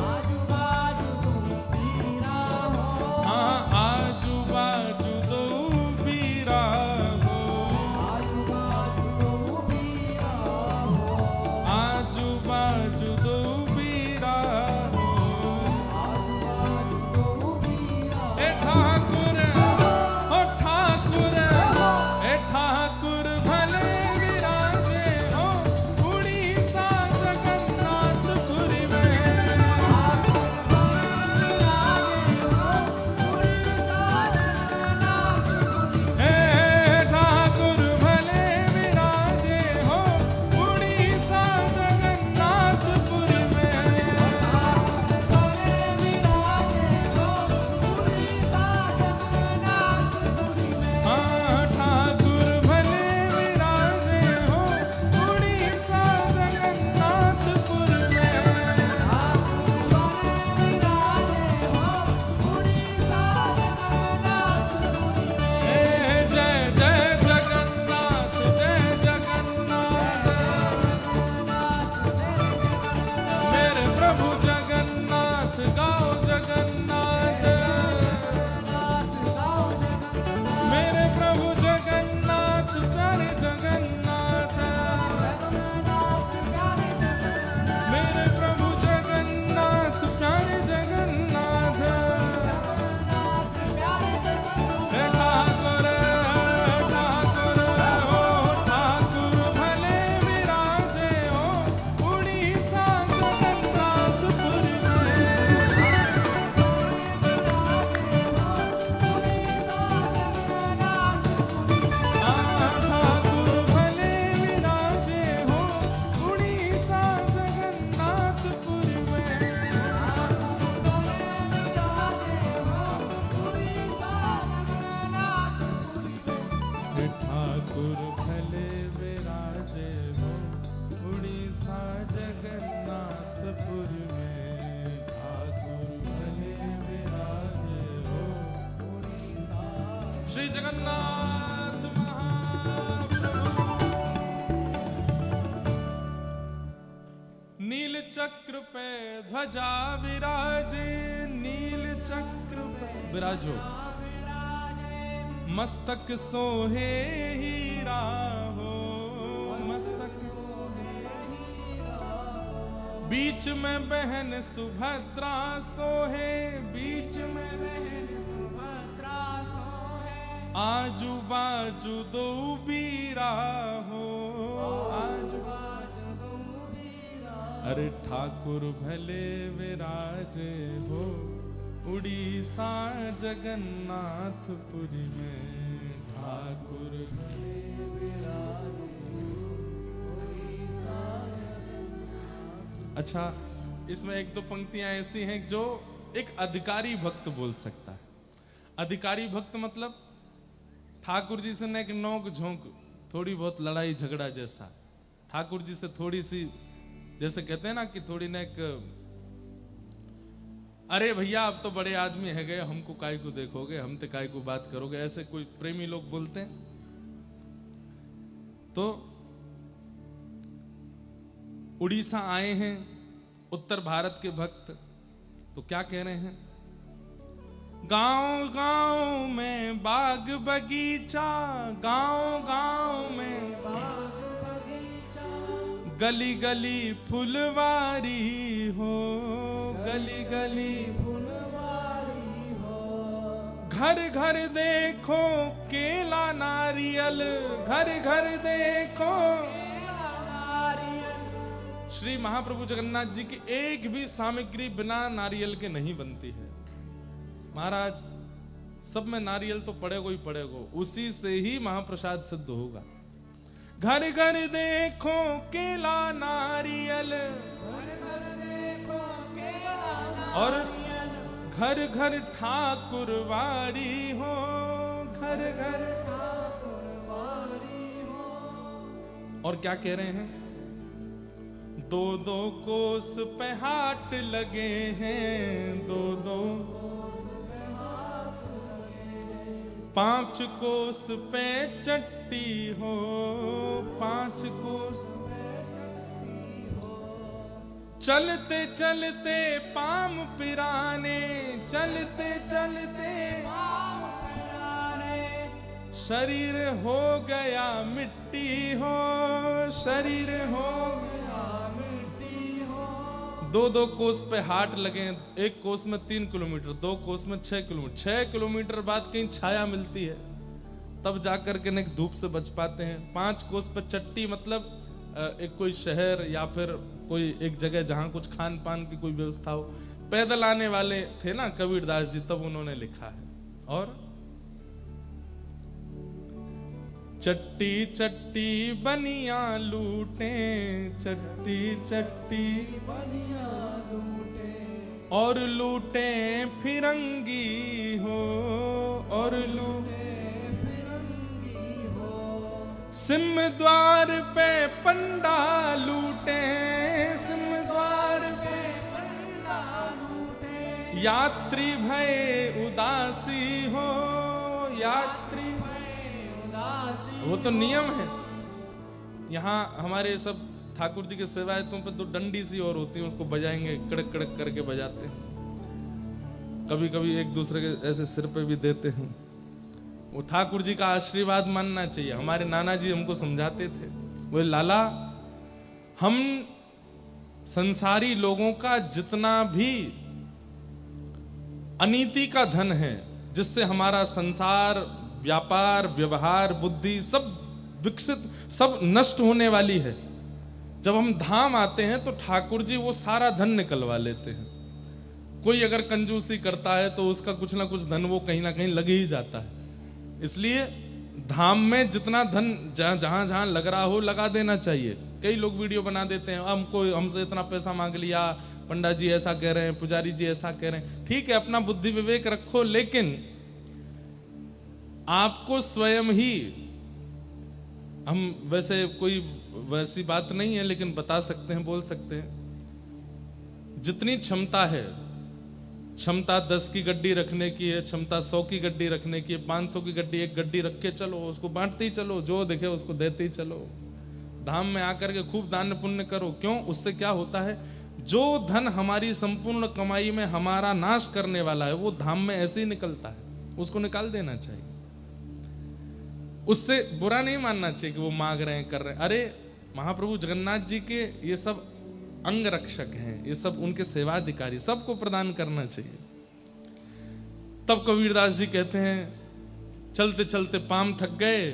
आजू बाजू दो वीरा हो। हाँ, आजू बाजू दो वीरा हो, आजू बाजू दो वीरा हो, आजू बाजू दो वीरा हो। ठाकुर ओ ठाकुर, ए ठाकुर भले विराजे हो उड़ीसा जगन्नाथपुरी में। ठाकुर भले विराजे हो उड़ीसा जगन्नाथपुरी में। श्री जगन्नाथ महाप्रभु। नील चक्र पे ध्वजा विराजे, नील चक्र पे विराजो, मस्तक सोहे हीरा हो, मस्तक बीच में बहन सुभद्रा सोहे, बीच में बहन सुभद्रा सोहे। आजू बाजू दो वीरा हो, आजू बाजू दो वीरा। अरे ठाकुर भले विराजे हो उड़ीसा जगन्नाथपुरी में। ठाकुर भले विराजे हो उड़ीसा। अच्छा, इसमें एक दो पंक्तियां ऐसी हैं जो एक अधिकारी भक्त बोल सकता है। अधिकारी भक्त मतलब ठाकुर जी से नेक नोक झोंक, थोड़ी बहुत लड़ाई झगड़ा जैसा, ठाकुर जी से थोड़ी सी, जैसे कहते हैं ना कि थोड़ी नेक, अरे भैया अब तो बड़े आदमी है गए, हमको काय को देखोगे, हम ते काय को बात करोगे, ऐसे कोई प्रेमी लोग बोलते हैं। तो उड़ीसा आए हैं उत्तर भारत के भक्त, तो क्या कह रहे हैं? गांव गांव में बाग बगीचा, गांव गांव में बाग बगीचा, गली गली फुलवारी हो, गली गली फुलवारी हो। घर घर देखो केला नारियल, घर घर देखो। श्री महाप्रभु जगन्नाथ जी की एक भी सामग्री बिना नारियल के नहीं बनती है महाराज। सब में नारियल तो पड़ेगा ही पड़ेगा, उसी से ही महाप्रसाद सिद्ध होगा। घर घर देखो केला नारियल, और घर घर ठाकुर वारी हो, घर घर ठाकुर हो। और क्या कह रहे हैं? दो दो कोस पे हाट लगे हैं, दो दो 5 कोस पे चट्टी हो, 5 कोस पे चट्टी हो। चलते चलते पाम पिराने, चलते चलते पाम पिराने, शरीर हो गया मिट्टी हो, शरीर हो गया मिट्टी हो। 2-2 कोस पे हाट लगे, 1 कोस में 3 किलोमीटर, 2 कोस में 6 किलोमीटर। 6 किलोमीटर बाद कहीं छाया मिलती है, तब जाकर के न धूप से बच पाते हैं। 5 कोस पे चट्टी मतलब एक कोई शहर या फिर कोई एक जगह जहां कुछ खान पान की कोई व्यवस्था हो। पैदल आने वाले थे ना कबीरदास जी, तब उन्होंने लिखा है। और चट्टी चट्टी बनिया लूटे, चट्टी चट्टी बनिया लूटे, और लूटे फिरंगी हो, और लूटे फिरंगी हो। सिंह द्वार पे पंडा लूटे, सिंह द्वार पे पंडा लूटे, यात्री भय उदासी हो, यात्री वो तो नियम है। यहाँ हमारे सब ठाकुर जी के सेवायतों पे 2 डंडी सी और होती है, उसको बजाएंगे, कड़क कड़क करके बजाते हैं। कभी कभी एक दूसरे के ऐसे सिर पे भी देते हैं। वो ठाकुर जी का आशीर्वाद मानना चाहिए। हमारे नाना जी हमको समझाते थे, वो लाला हम संसारी लोगों का जितना भी अनीति का धन है, जिससे हमारा संसार, व्यापार, व्यवहार, बुद्धि सब विकसित, सब नष्ट होने वाली है, जब हम धाम आते हैं तो ठाकुर जी वो सारा धन निकलवा लेते हैं। कोई अगर कंजूसी करता है तो उसका कुछ ना कुछ धन वो कहीं ना कहीं लग ही जाता है। इसलिए धाम में जितना धन जहां जहां लग रहा हो लगा देना चाहिए। कई लोग वीडियो बना देते हैं, हमसे इतना पैसा मांग लिया, पंडित जी ऐसा कह रहे हैं, पुजारी जी ऐसा कह रहे हैं। ठीक है, अपना बुद्धि विवेक रखो, लेकिन आपको स्वयं ही, हम वैसे कोई वैसी बात नहीं है लेकिन बता सकते हैं, बोल सकते हैं। जितनी क्षमता है, क्षमता 10 की गड्डी रखने की है, क्षमता 100 की गड्डी रखने की है, 500 की गड्डी, एक गड्डी रख के चलो, उसको बांटते ही चलो, जो दिखे उसको देते ही चलो। धाम में आकर के खूब दान पुण्य करो। क्यों? उससे क्या होता है, जो धन हमारी संपूर्ण कमाई में हमारा नाश करने वाला है वो धाम में ऐसे ही निकलता है, उसको निकाल देना चाहिए। उससे बुरा नहीं मानना चाहिए कि वो मांग रहे हैं, कर रहे हैं। अरे महाप्रभु जगन्नाथ जी के ये सब अंग रक्षक हैं, ये सब उनके सेवाधिकारी, सबको प्रदान करना चाहिए। तब कबीरदास जी कहते हैं, चलते चलते पाम थक गए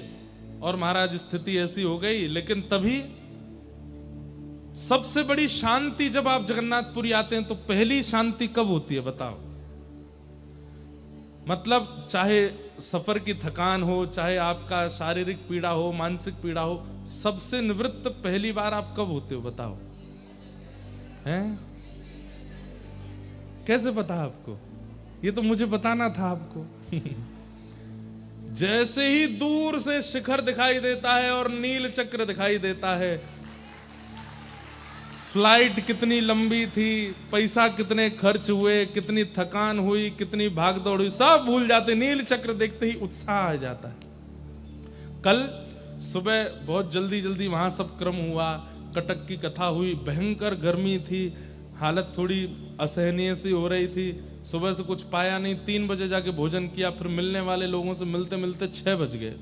और महाराज स्थिति ऐसी हो गई। लेकिन तभी सबसे बड़ी शांति, जब आप जगन्नाथपुरी आते हैं तो पहली शांति कब होती है बताओ? मतलब चाहे सफर की थकान हो, चाहे आपका शारीरिक पीड़ा हो, मानसिक पीड़ा हो, सबसे निवृत्त पहली बार आप कब होते हो बताओ? हैं? कैसे पता आपको? ये तो मुझे बताना था आपको। जैसे ही दूर से शिखर दिखाई देता है और नील चक्र दिखाई देता है, फ्लाइट कितनी लंबी थी, पैसा कितने खर्च हुए, कितनी थकान हुई, कितनी भागदौड़ हुई, सब भूल जाते। नील चक्र देखते ही उत्साह आ जाता है। कल सुबह बहुत जल्दी जल्दी वहां सब क्रम हुआ, कटक की कथा हुई, भयंकर गर्मी थी, हालत थोड़ी असहनीय सी हो रही थी। सुबह से कुछ पाया नहीं, 3 बजे जाके भोजन किया, फिर मिलने वाले लोगों से मिलते मिलते 6 बज गए।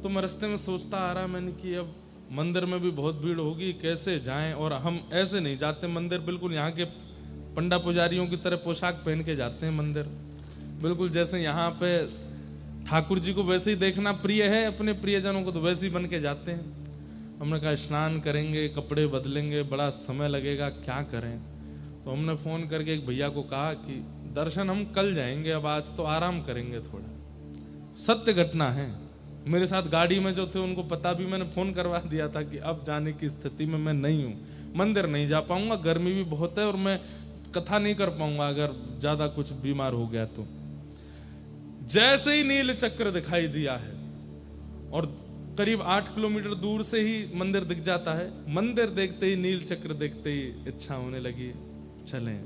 तो मैं रास्ते में सोचता आ रहा, मैंने कि अब मंदिर में भी बहुत भीड़ होगी, कैसे जाएं? और हम ऐसे नहीं जाते मंदिर, बिल्कुल यहाँ के पंडा पुजारियों की तरह पोशाक पहन के जाते हैं मंदिर, बिल्कुल जैसे यहाँ पे ठाकुर जी को वैसे ही देखना प्रिय है, अपने प्रियजनों को तो वैसे ही बन के जाते हैं। हमने कहा स्नान करेंगे, कपड़े बदलेंगे, बड़ा समय लगेगा, क्या करें। तो हमने फ़ोन करके एक भैया को कहा कि दर्शन हम कल जाएंगे, अब आज तो आराम करेंगे थोड़ा। सत्य घटना है। मेरे साथ गाड़ी में जो थे उनको पता भी, मैंने फ़ोन करवा दिया था कि अब जाने की स्थिति में मैं नहीं हूँ, मंदिर नहीं जा पाऊंगा, गर्मी भी बहुत है और मैं कथा नहीं कर पाऊंगा अगर ज़्यादा कुछ बीमार हो गया तो। जैसे ही नील चक्र दिखाई दिया है और करीब 8 किलोमीटर दूर से ही मंदिर दिख जाता है, मंदिर देखते ही, नील चक्र देखते ही इच्छा होने लगी चलें।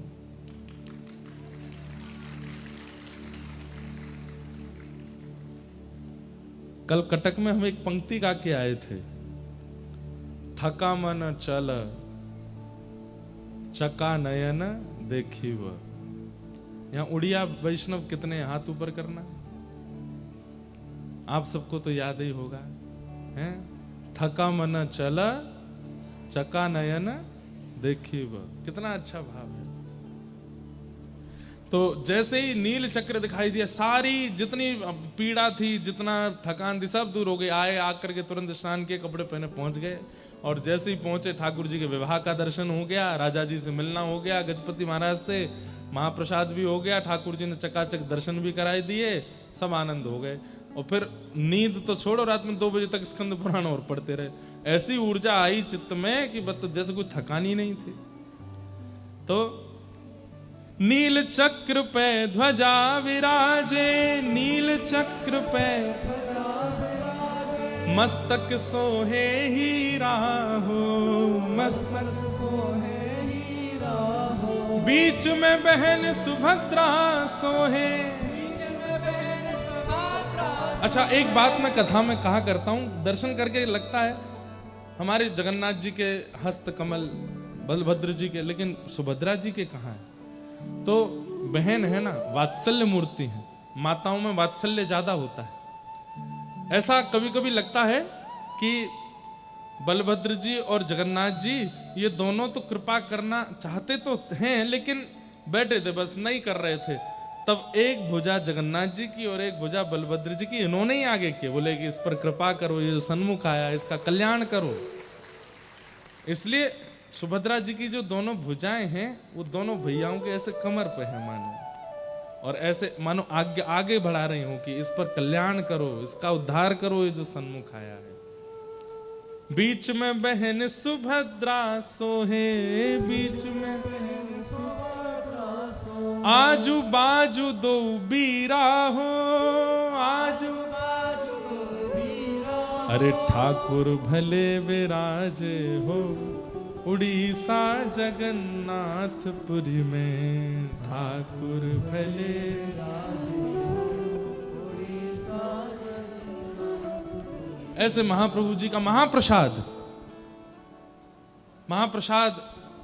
कल कटक में हम एक पंक्ति गा के आए थे, थका मन चल चका नयन देखी व। यहां उड़िया वैष्णव कितने, हाथ ऊपर करना। आप सबको तो याद ही होगा, हैं? थका मन चल चका नयन देखी व, कितना अच्छा भाव है। तो जैसे ही नील चक्र दिखाई दिया, सारी जितनी पीड़ा थी, जितना थकान थी, सब दूर हो गई। आए, आकर के तुरंत स्नान किए, कपड़े पहने पहुंच गए। और जैसे ही पहुंचे, ठाकुर जी के विवाह का दर्शन हो गया, राजा जी से मिलना हो गया, गजपति महाराज से महाप्रसाद भी हो गया, ठाकुर जी ने चकाचक दर्शन भी कराई दिए, सब आनंद हो गए। और फिर नींद तो छोड़ो, रात में 2 बजे तक स्कंद पुराण और पढ़ते रहे। ऐसी ऊर्जा आई चित्त में कि बस जैसे कोई थकान ही नहीं थी। तो नील चक्र पे ध्वजा विराजे, नील चक्र पे मस्तक सोहे हीरा हो, मस्तक सोहे हीरा हो। बीच में बहन सुभद्रा सोहे। अच्छा, एक बात मैं कथा में कहा करता हूं, दर्शन करके लगता है हमारे जगन्नाथ जी के हस्त कमल, बलभद्र जी के, लेकिन सुभद्रा जी के कहाँ है? तो बहन है ना, वात्सल्य मूर्ति है, माताओं में वात्सल्य ज्यादा होता है। ऐसा कभी कभी लगता है कि बलभद्र जी और जगन्नाथ जी ये दोनों तो कृपा करना चाहते तो हैं, लेकिन बैठे थे, बस नहीं कर रहे थे। तब एक भुजा जगन्नाथ जी की और एक भुजा बलभद्र जी की इन्होंने ही आगे किए, बोले कि इस पर कृपा करो, ये जो सन्मुख आया इसका कल्याण करो। इसलिए सुभद्रा जी की जो दोनों भुजाएं हैं वो दोनों भैयाओं के ऐसे कमर पे है मानो, और ऐसे मानो आगे आगे बढ़ा रही हूं कि इस पर कल्याण करो, इसका उद्धार करो, ये जो सन्मुख आया है। बीच में बहन सुभद्रा सोहे, बीच में बहन सुभद्रा सोहे, आजू बाजू दो बीरा हो, आजू बाजू दो बीरा। अरे ठाकुर भले विराजे हो उड़ीसा जगन्नाथपुरी में, ठाकुर भले उड़ीसा। ऐसे महाप्रभु जी का महाप्रसाद, महाप्रसाद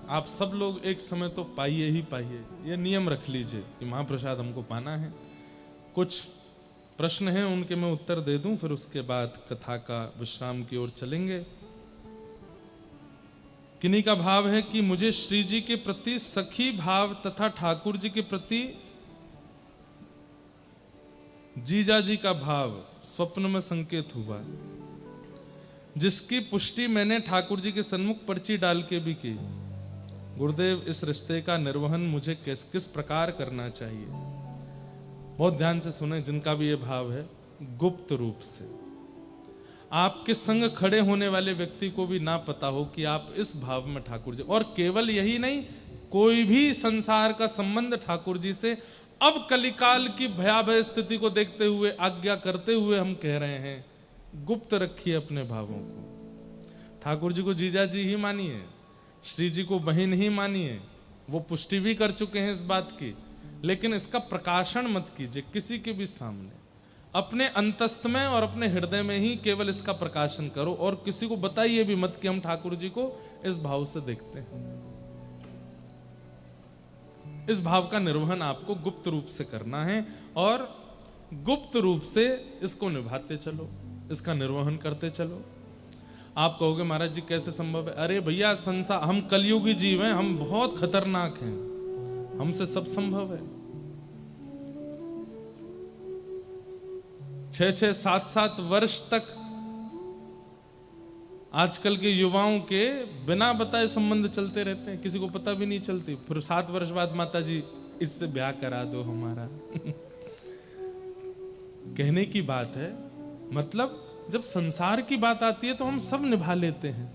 आप सब लोग एक समय तो पाइए ही पाइए, ये नियम रख लीजिए कि महाप्रसाद हमको पाना है। कुछ प्रश्न हैं, उनके मैं उत्तर दे दूं, फिर उसके बाद कथा का विश्राम की ओर चलेंगे। किन्हीं का भाव है कि मुझे श्री जी के प्रति सखी भाव तथा ठाकुर जी के प्रति जीजा जी का भाव स्वप्न में संकेत हुआ, जिसकी पुष्टि मैंने ठाकुर जी के सन्मुख पर्ची डाल के भी की। गुरुदेव, इस रिश्ते का निर्वहन मुझे किस किस प्रकार करना चाहिए? बहुत ध्यान से सुने, जिनका भी ये भाव है, गुप्त रूप से। आपके संग खड़े होने वाले व्यक्ति को भी ना पता हो कि आप इस भाव में ठाकुर जी, और केवल यही नहीं, कोई भी संसार का संबंध ठाकुर जी से अब कलिकाल की भयावह स्थिति को देखते हुए, आज्ञा करते हुए हम कह रहे हैं, गुप्त रखिए अपने भावों को। ठाकुर जी को जीजा जी ही मानिए, श्री जी को बहन ही मानिए, वो पुष्टि भी कर चुके हैं इस बात की, लेकिन इसका प्रकाशन मत कीजिए किसी के भी सामने। अपने अंतस्थ में और अपने हृदय में ही केवल इसका प्रकाशन करो, और किसी को बताइए भी मत कि हम ठाकुर जी को इस भाव से देखते हैं। इस भाव का निर्वहन आपको गुप्त रूप से करना है, और गुप्त रूप से इसको निभाते चलो, इसका निर्वहन करते चलो। आप कहोगे महाराज जी कैसे संभव है? अरे भैया, संसार, हम कलयुगी जीव हैं, हम बहुत खतरनाक हैं, हमसे सब संभव है। 6-6, 7-7 वर्ष तक आजकल के युवाओं के बिना बताए संबंध चलते रहते हैं, किसी को पता भी नहीं चलती। फिर 7 वर्ष बाद माता जी इससे ब्याह करा दो हमारा। कहने की बात है, मतलब जब संसार की बात आती है तो हम सब निभा लेते हैं,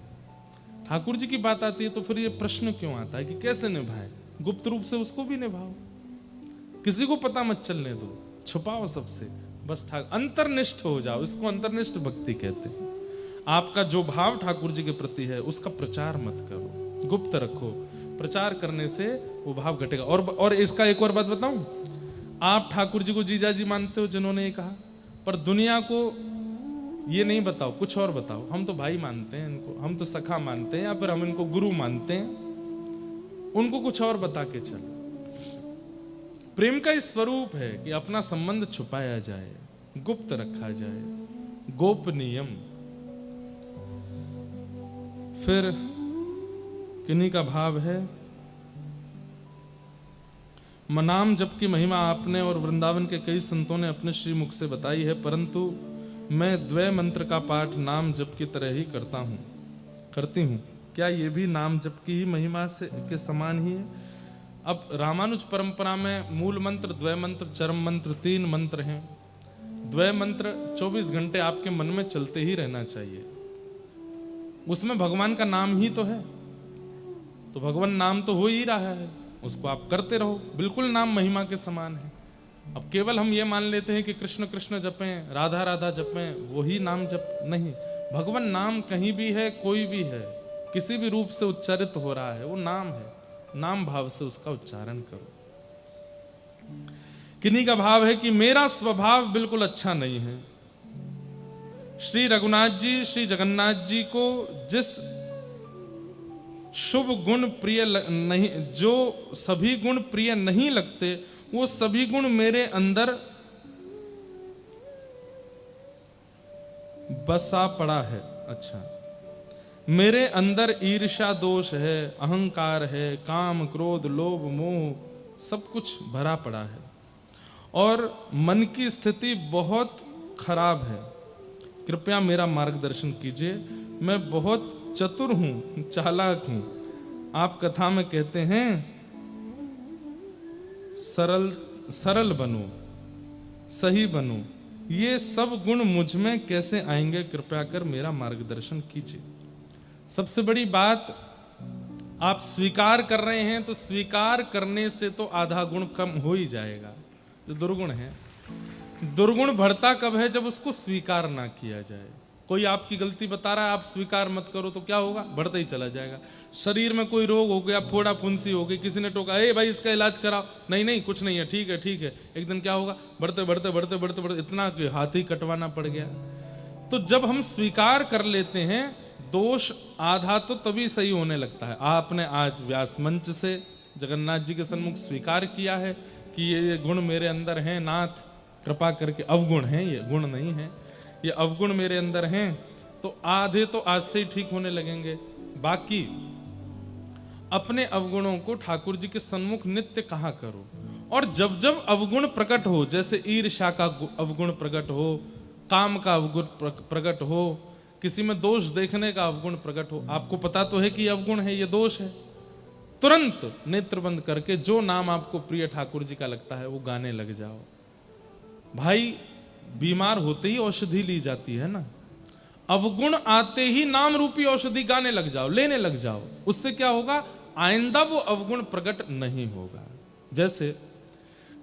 ठाकुर जी की बात आती है तो फिर ये प्रश्न क्यों आता है कि कैसे निभाए? गुप्त रूप से उसको भी निभाओ, किसी को पता मत चलने दो, छुपाओ सबसे, बस अंतर्निष्ठ हो जाओ। इसको अंतर्निष्ठ भक्ति कहते हैं। आपका जो भाव ठाकुर जी के प्रति है उसका प्रचार मत करो, गुप्त रखो। प्रचार करने से वो भाव घटेगा। और इसका एक और बात बताऊं, आप ठाकुर जी को जीजा जी मानते हो जिन्होंने ये कहा, पर दुनिया को ये नहीं बताओ, कुछ और बताओ। हम तो भाई मानते हैं इनको, हम तो सखा मानते हैं, या फिर हम इनको गुरु मानते हैं। उनको कुछ और बता के चलो। प्रेम का इस स्वरूप है कि अपना संबंध छुपाया जाए, गुप्त रखा जाए, गोपनीयम। फिर किन्हीं का भाव है, नाम जप की महिमा आपने और वृंदावन के कई संतों ने अपने श्री मुख से बताई है, परंतु मैं द्वय मंत्र का पाठ नाम जप की तरह ही करती हूँ। क्या ये भी नाम जप की ही महिमा से के समान ही है? अब रामानुज परंपरा में मूल मंत्र, द्वय मंत्र, चरम मंत्र, 3 मंत्र हैं। द्वय मंत्र 24 घंटे आपके मन में चलते ही रहना चाहिए। उसमें भगवान का नाम ही तो है, तो भगवान नाम तो हो ही रहा है, उसको आप करते रहो, बिल्कुल नाम महिमा के समान है। अब केवल हम ये मान लेते हैं कि कृष्ण कृष्ण जपें, राधा राधा जपें, वही नाम जप नहीं। भगवान नाम कहीं भी है, कोई भी है, किसी भी रूप से उच्चारित हो रहा है, वो नाम है। नाम भाव से उसका उच्चारण करो। किन्हीं का भाव है कि मेरा स्वभाव बिल्कुल अच्छा नहीं है। श्री रघुनाथ जी, श्री जगन्नाथ जी को जिस शुभ गुण प्रिय नहीं, जो सभी गुण प्रिय नहीं लगते, वो सभी गुण मेरे अंदर बसा पड़ा है। अच्छा, मेरे अंदर ईर्ष्या दोष है, अहंकार है, काम क्रोध लोभ मोह सब कुछ भरा पड़ा है, और मन की स्थिति बहुत खराब है। कृपया मेरा मार्गदर्शन कीजिए। मैं बहुत चतुर हूं, चालाक हूं। आप कथा में कहते हैं सरल बनो, सही बनो, ये सब गुण मुझ में कैसे आएंगे? कृपया कर मेरा मार्गदर्शन कीजिए। सबसे बड़ी बात, आप स्वीकार कर रहे हैं तो स्वीकार करने से तो आधा गुण कम हो ही जाएगा, जो दुर्गुण है। दुर्गुण बढ़ता कब है? जब उसको स्वीकार ना किया जाए। कोई आपकी गलती बता रहा है, आप स्वीकार मत करो तो क्या होगा? बढ़ता ही चला जाएगा। शरीर में कोई रोग हो गया, फोड़ा फुंसी हो गई, किसी ने टोका, ए भाई इसका इलाज कराओ, नहीं नहीं कुछ नहीं है, ठीक है ठीक है, एक दिन क्या होगा? बढ़ते बढ़ते बढ़ते बढ़ते बढ़ते इतना कि हाथ ही कटवाना पड़ गया। तो जब हम स्वीकार कर लेते हैं, दोष आधा तो तभी सही होने लगता है। आपने आज व्यास मंच से जगन्नाथ जी के सन्मुख स्वीकार किया है कि ये गुण मेरे अंदर हैं, नाथ कृपा करके, अवगुण हैं ये, गुण नहीं है, ये अवगुण मेरे अंदर हैं, तो आधे तो आज से ही ठीक होने लगेंगे। बाकी अपने अवगुणों को ठाकुर जी के सन्मुख नित्य कहा करो। और जब जब अवगुण प्रकट हो, जैसे ईर्ष्या का अवगुण प्रकट हो, काम का अवगुण प्रकट हो, किसी में दोष देखने का अवगुण प्रकट हो, आपको पता तो है कि ये अवगुण है, ये दोष है, तुरंत नेत्र बंद करके जो नाम आपको प्रिय ठाकुर जी का लगता है वो गाने लग जाओ। भाई बीमार होते ही औषधि ली जाती है ना, अवगुण आते ही नाम रूपी औषधि गाने लग जाओ, लेने लग जाओ। उससे क्या होगा? आइंदा वो अवगुण प्रकट नहीं होगा। जैसे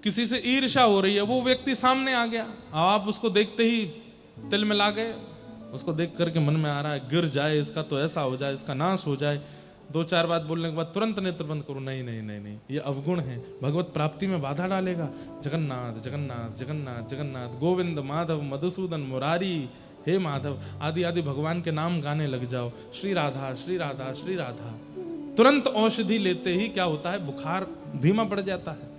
किसी से ईर्ष्या हो रही है, वो व्यक्ति सामने आ गया, आप उसको देखते ही तिल मिला गए, उसको देख करके मन में आ रहा है गिर जाए, इसका तो ऐसा हो जाए, इसका नाश हो जाए। 2-4 बात बोलने के बाद तुरंत नेत्र बंद करो, नहीं नहीं नहीं नहीं, ये अवगुण है, भगवत प्राप्ति में बाधा डालेगा। जगन्नाथ जगन्नाथ जगन्नाथ जगन्नाथ, गोविंद माधव मधुसूदन मुरारी, हे माधव आदि आदि भगवान के नाम गाने लग जाओ। श्री राधा श्री राधा श्री राधा। तुरंत औषधि लेते ही क्या होता है? बुखार धीमा पड़ जाता है।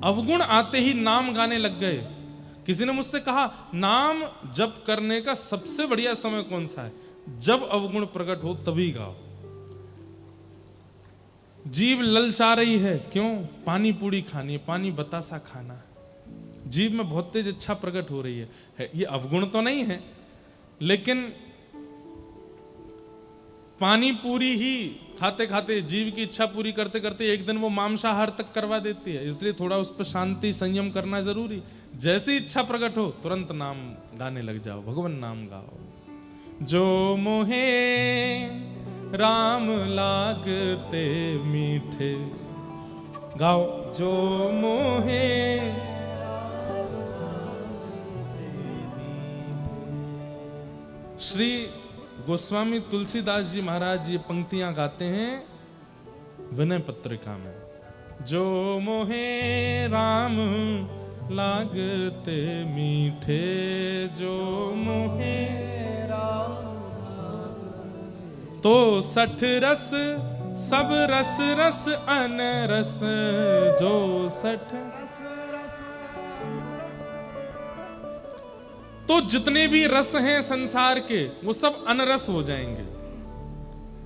अवगुण आते ही नाम गाने लग गए। किसी ने मुझसे कहा, नाम जप करने का सबसे बढ़िया समय कौन सा है? जब अवगुण प्रकट हो तभी गाओ। जीभ ललचा रही है, क्यों? पानी पूरी खानी है, पानी बतासा खाना है, जीभ में बहुत तेज इच्छा प्रकट हो रही है। ये अवगुण तो नहीं है, लेकिन पानी पूरी ही खाते खाते जीव की इच्छा पूरी करते करते एक दिन वो मांसाहार तक करवा देती है। इसलिए थोड़ा उस पर शांति संयम करना जरूरी। जैसी इच्छा प्रकट हो तुरंत नाम गाने लग जाओ, भगवान नाम गाओ। जो मोहे राम लागते मीठे, गाओ जो मोहे। श्री गोस्वामी तुलसीदास जी महाराज ये पंक्तियां गाते हैं विनय पत्रिका में। जो मोहे राम लागते मीठे, जो मोहे तो 60 रस सब रस रस अनरस, जो 60 तो जितने भी रस हैं संसार के वो सब अनरस हो जाएंगे।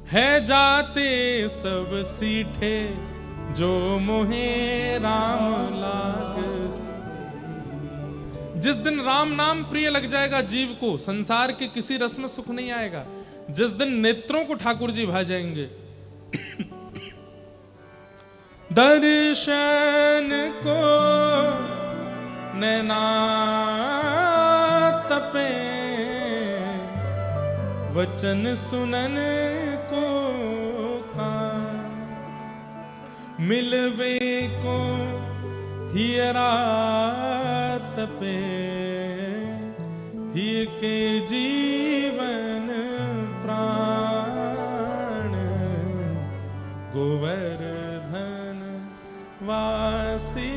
है जाते सब सीठे, जो मोहे राम लाग। जिस दिन राम नाम प्रिय लग जाएगा जीव को, संसार के किसी रस में सुख नहीं आएगा। जिस दिन नेत्रों को ठाकुर जी भा जाएंगे, दर्शन को नैना तपे, वचन सुनन को कान, मिलवे को हियरा तपे, हिय के जीवन प्राण, गोवर्धन वासी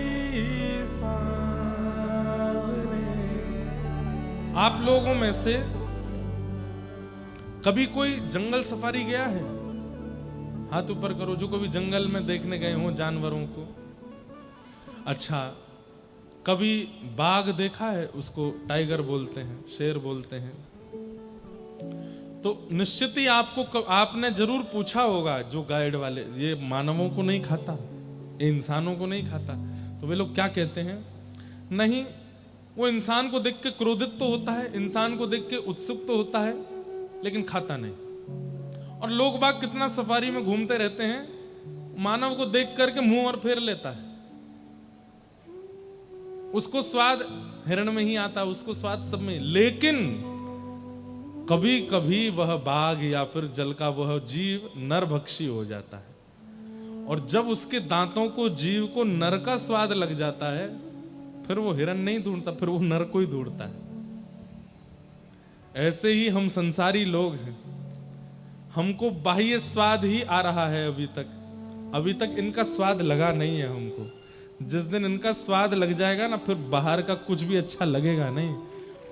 आप लोगों में से कभी कोई जंगल सफारी गया है? हाथ ऊपर करो जो कभी जंगल में देखने गए हो जानवरों को। अच्छा, कभी बाघ देखा है? उसको टाइगर बोलते हैं, शेर बोलते हैं। तो निश्चित ही आपने जरूर पूछा होगा, जो गाइड वाले, ये मानवों को नहीं खाता, ये इंसानों को नहीं खाता। तो वे लोग क्या कहते हैं? नहीं, वो इंसान को देख के क्रोधित तो होता है, इंसान को देख के उत्सुक तो होता है, लेकिन खाता नहीं। और लोग बाग कितना सफारी में घूमते रहते हैं, मानव को देख करके मुंह और फेर लेता है। उसको स्वाद हिरण में ही आता है, उसको स्वाद सब में। लेकिन कभी कभी वह बाघ या फिर जल का वह जीव नरभक्षी हो जाता है, और जब उसके दांतों को जीव को नर का स्वाद लग जाता है, फिर वो हिरण नहीं ढूंढता, फिर वो नर को ही ढूंढता है। ऐसे ही हम संसारी लोग हैं, हमको बाह्य स्वाद ही आ रहा है अभी तक इनका स्वाद लगा नहीं है हमको। जिस दिन इनका स्वाद लग जाएगा ना, फिर बाहर का कुछ भी अच्छा लगेगा नहीं।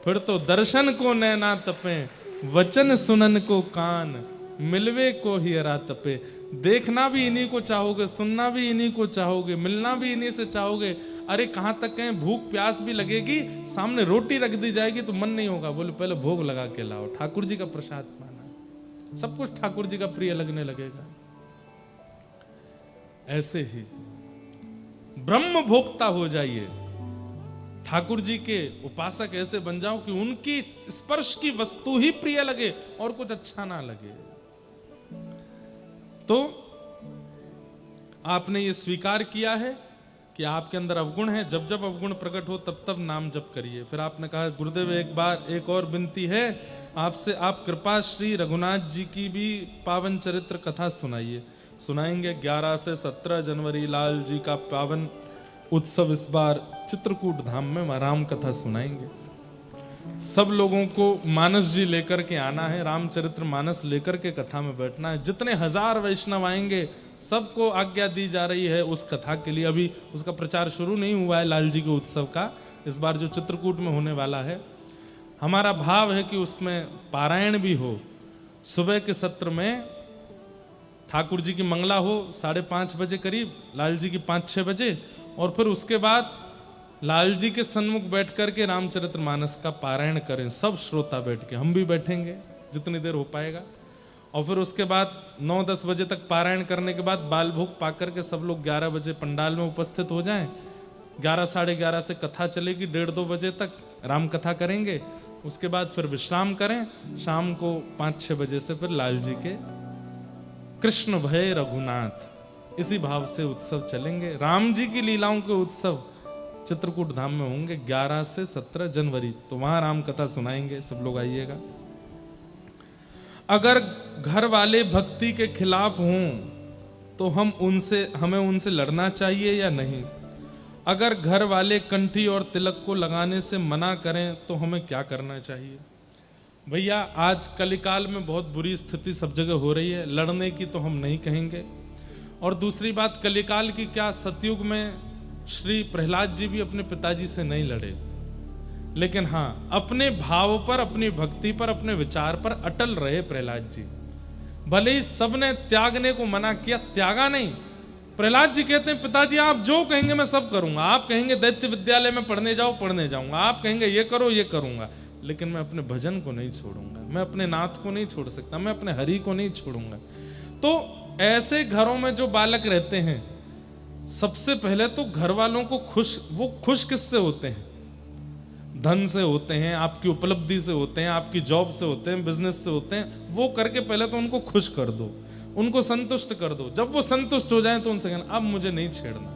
फिर तो दर्शन को नैना तपे, वचन सुनन को कान, मिलवे को हियरा तपे। देखना भी इन्हीं को चाहोगे, सुनना भी इन्हीं को चाहोगे, मिलना भी इन्हीं से चाहोगे। अरे कहां तक कहें, भूख प्यास भी लगेगी, सामने रोटी रख दी जाएगी तो मन नहीं होगा, बोले पहले भोग लगा के लाओ, ठाकुर जी का प्रसाद पाना, सब कुछ ठाकुर जी का प्रिय लगने लगेगा। ऐसे ही ब्रह्म भोक्ता हो जाइए, ठाकुर जी के उपासक ऐसे बन जाओ कि उनकी स्पर्श की वस्तु ही प्रिय लगे और कुछ अच्छा ना लगे। तो आपने ये स्वीकार किया है कि आपके अंदर अवगुण है, जब जब अवगुण प्रकट हो तब तब नाम जप करिए। फिर आपने कहा गुरुदेव एक बार एक और विनती है आपसे, आप कृपा श्री रघुनाथ जी की भी पावन चरित्र कथा सुनाइए। सुनाएंगे। 11 से 17 जनवरी लाल जी का पावन उत्सव इस बार चित्रकूट धाम में राम कथा सुनाएंगे। सब लोगों को मानस जी लेकर के आना है, रामचरित्र मानस लेकर के कथा में बैठना है। जितने हजार वैष्णव आएंगे सबको आज्ञा दी जा रही है उस कथा के लिए। अभी उसका प्रचार शुरू नहीं हुआ है लाल जी के उत्सव का, इस बार जो चित्रकूट में होने वाला है। हमारा भाव है कि उसमें पारायण भी हो। सुबह के सत्र में ठाकुर जी की मंगला हो 5:30 बजे करीब, लाल जी की 5-6 बजे, और फिर उसके बाद लाल जी के सन्मुख बैठ करके रामचरितमानस का पारायण करें सब श्रोता बैठ के, हम भी बैठेंगे जितनी देर हो पाएगा। और फिर उसके बाद 9-10 बजे तक पारायण करने के बाद बाल भोग पा करके सब लोग 11 बजे पंडाल में उपस्थित हो जाएं। 11 साढ़े 11 से कथा चलेगी, 1:30-2 बजे तक राम कथा करेंगे। उसके बाद फिर विश्राम करें, शाम को 5-6 बजे से फिर लाल जी के कृष्ण भय रघुनाथ, इसी भाव से उत्सव चलेंगे। राम जी की लीलाओं के उत्सव चित्रकूट धाम में होंगे 11 से 17 जनवरी, तो वहां राम कथा सुनाएंगे, सब लोग आइएगा। अगर घर वाले भक्ति के खिलाफ हों तो हमें उनसे लड़ना चाहिए या नहीं? अगर घर वाले कंठी और तिलक को लगाने से मना करें तो हमें क्या करना चाहिए? भैया, आज कलिकाल में बहुत बुरी स्थिति सब जगह हो रही है, लड़ने की तो हम नहीं कहेंगे। और दूसरी बात, कलिकाल की क्या, सतयुग में श्री प्रहलाद जी भी अपने पिताजी से नहीं लड़े, लेकिन हाँ अपने भाव पर, अपनी भक्ति पर, अपने विचार पर अटल रहे प्रहलाद जी। भले ही सबने त्यागने को मना किया, त्यागा नहीं। प्रहलाद जी कहते हैं पिताजी आप जो कहेंगे मैं सब करूंगा, आप कहेंगे दैत्य विद्यालय में पढ़ने जाओ, पढ़ने जाऊंगा, आप कहेंगे ये करो, ये करूंगा, लेकिन मैं अपने भजन को नहीं छोड़ूंगा, मैं अपने नाथ को नहीं छोड़ सकता, मैं अपने हरि को नहीं छोड़ूंगा। तो ऐसे घरों में जो बालक रहते हैं, सबसे पहले तो घर वालों को वो खुश किससे होते हैं? धन से होते हैं, आपकी उपलब्धि से होते हैं, आपकी जॉब से होते हैं, बिजनेस से होते हैं। वो करके पहले तो उनको खुश कर दो, उनको संतुष्ट कर दो। जब वो संतुष्ट हो जाएं तो उनसे कहना अब मुझे नहीं छेड़ना,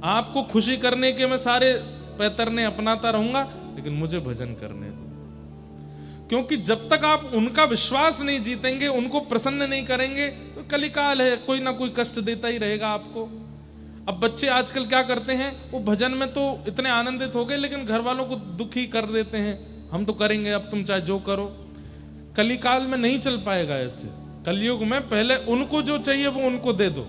आपको खुशी करने के मैं सारे पैतरने अपनाता रहूंगा, लेकिन मुझे भजन करने दो। क्योंकि जब तक आप उनका विश्वास नहीं जीतेंगे, उनको प्रसन्न नहीं करेंगे, तो कलिकाल है, कोई ना कोई कष्ट देता ही रहेगा आपको। अब बच्चे आजकल क्या करते हैं, वो भजन में तो इतने आनंदित हो गए, लेकिन घर वालों को दुखी कर देते हैं, हम तो करेंगे, अब तुम चाहे जो करो। कलिकाल में नहीं चल पाएगा ऐसे। कलयुग में पहले उनको जो चाहिए वो उनको दे दो।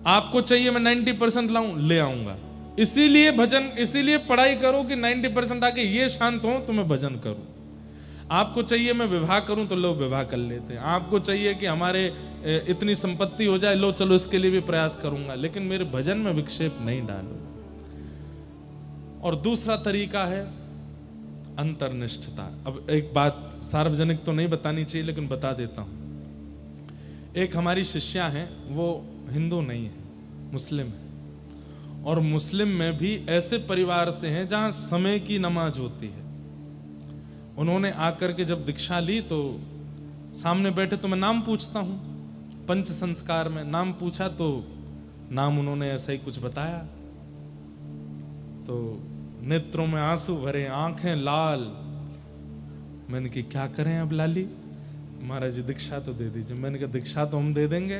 आपको चाहिए मैं 90% लाऊं, ले आऊंगा। इसीलिए भजन, इसीलिए पढ़ाई करो कि 90% आके ये शांत हो तो मैं भजन करूं। आपको चाहिए मैं विवाह करूं, तो लो विवाह कर लेते हैं। आपको चाहिए कि हमारे इतनी संपत्ति हो जाए, लो चलो इसके लिए भी प्रयास करूंगा, लेकिन मेरे भजन में विक्षेप नहीं डालो। और दूसरा तरीका है अंतर्निष्ठता। अब एक बात सार्वजनिक तो नहीं बतानी चाहिए, लेकिन बता देता हूं। एक हमारी शिष्या हैं, वो हिंदू नहीं है, मुस्लिम है, और मुस्लिम में भी ऐसे परिवार से हैं जहां समय की नमाज होती है। उन्होंने आकर के जब दीक्षा ली तो सामने बैठे, तो मैं नाम पूछता हूं, पंच संस्कार में नाम पूछा तो नाम उन्होंने ऐसा ही कुछ बताया। तो नेत्रों में आंसू भरे, आंखें लाल। मैंने कहा क्या करें अब लाली? महाराज जी दीक्षा तो दे दीजिए। मैंने कहा दीक्षा तो हम दे देंगे,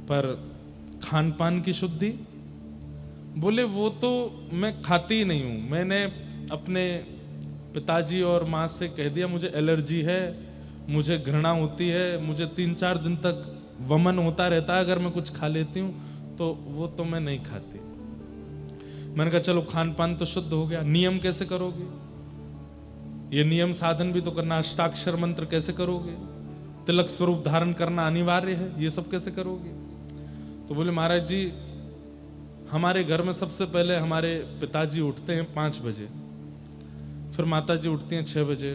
पर खान पान की शुद्धि? बोले वो तो मैं खाती ही नहीं हूं, मैंने अपने पिताजी और माँ से कह दिया मुझे एलर्जी है, मुझे घृणा होती है, मुझे 3-4 दिन तक वमन होता रहता है अगर मैं कुछ खा लेती हूँ, तो वो तो मैं नहीं खाती। मैंने कहा चलो खान पान तो शुद्ध हो गया, नियम कैसे करोगे? ये नियम साधन भी तो करना, अष्टाक्षर मंत्र कैसे करोगे? तिलक स्वरूप धारण करना अनिवार्य है, ये सब कैसे करोगे? तो बोले महाराज जी हमारे घर में सबसे पहले हमारे पिताजी उठते हैं 5 बजे, फिर माता जी उठती हैं 6 बजे,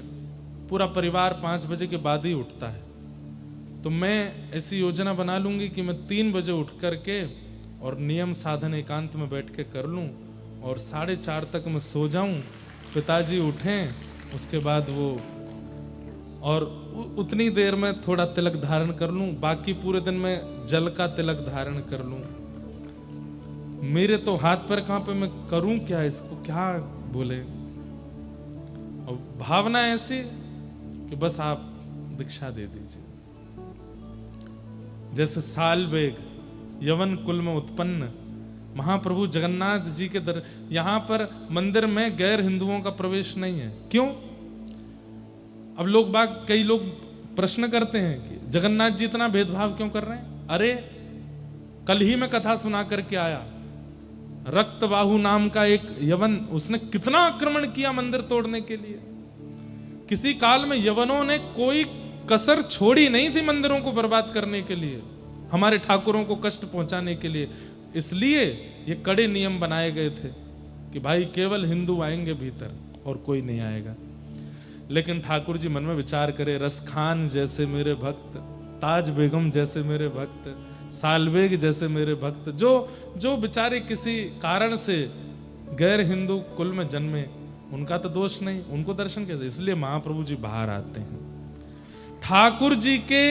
पूरा परिवार 5 बजे के बाद ही उठता है। तो मैं ऐसी योजना बना लूंगी कि मैं 3 बजे उठ करके और नियम साधन एकांत में बैठ के कर लूं, और 4:30 तक मैं सो जाऊं, पिताजी उठें, उसके बाद वो, और उतनी देर में थोड़ा तिलक धारण कर लूं, बाकी पूरे दिन में जल का तिलक धारण कर लूं। मेरे तो हाथ पैर कहां पे, मैं करूं क्या इसको, क्या बोले? और भावना ऐसी कि बस आप दीक्षा दे दीजिए। जैसे साल बेग यवन कुल में उत्पन्न महाप्रभु जगन्नाथ जी के यहां पर मंदिर में गैर हिंदुओं का प्रवेश नहीं है। क्यों? अब कई लोग प्रश्न करते हैं कि जगन्नाथ जी इतना भेदभाव क्यों कर रहे हैं? अरे कल ही मैं कथा सुना करके आया, रक्तबाहु नाम का एक यवन, उसने कितना आक्रमण किया मंदिर तोड़ने के लिए। किसी काल में यवनों ने कोई कसर छोड़ी नहीं थी मंदिरों को बर्बाद करने के लिए, हमारे ठाकुरों को कष्ट पहुंचाने के लिए। इसलिए ये कड़े नियम बनाए गए थे कि भाई केवल हिंदू आएंगे भीतर और कोई नहीं आएगा। लेकिन ठाकुर जी मन में विचार करे, रसखान जैसे मेरे भक्त, ताज बेगम जैसे मेरे भक्त, सालबेग जैसे मेरे भक्त, जो बेचारे किसी कारण से गैर हिंदू कुल में जन्मे, उनका तो दोष नहीं, उनको दर्शन कैसे? इसलिए महाप्रभु जी बाहर आते हैं। ठाकुर जी के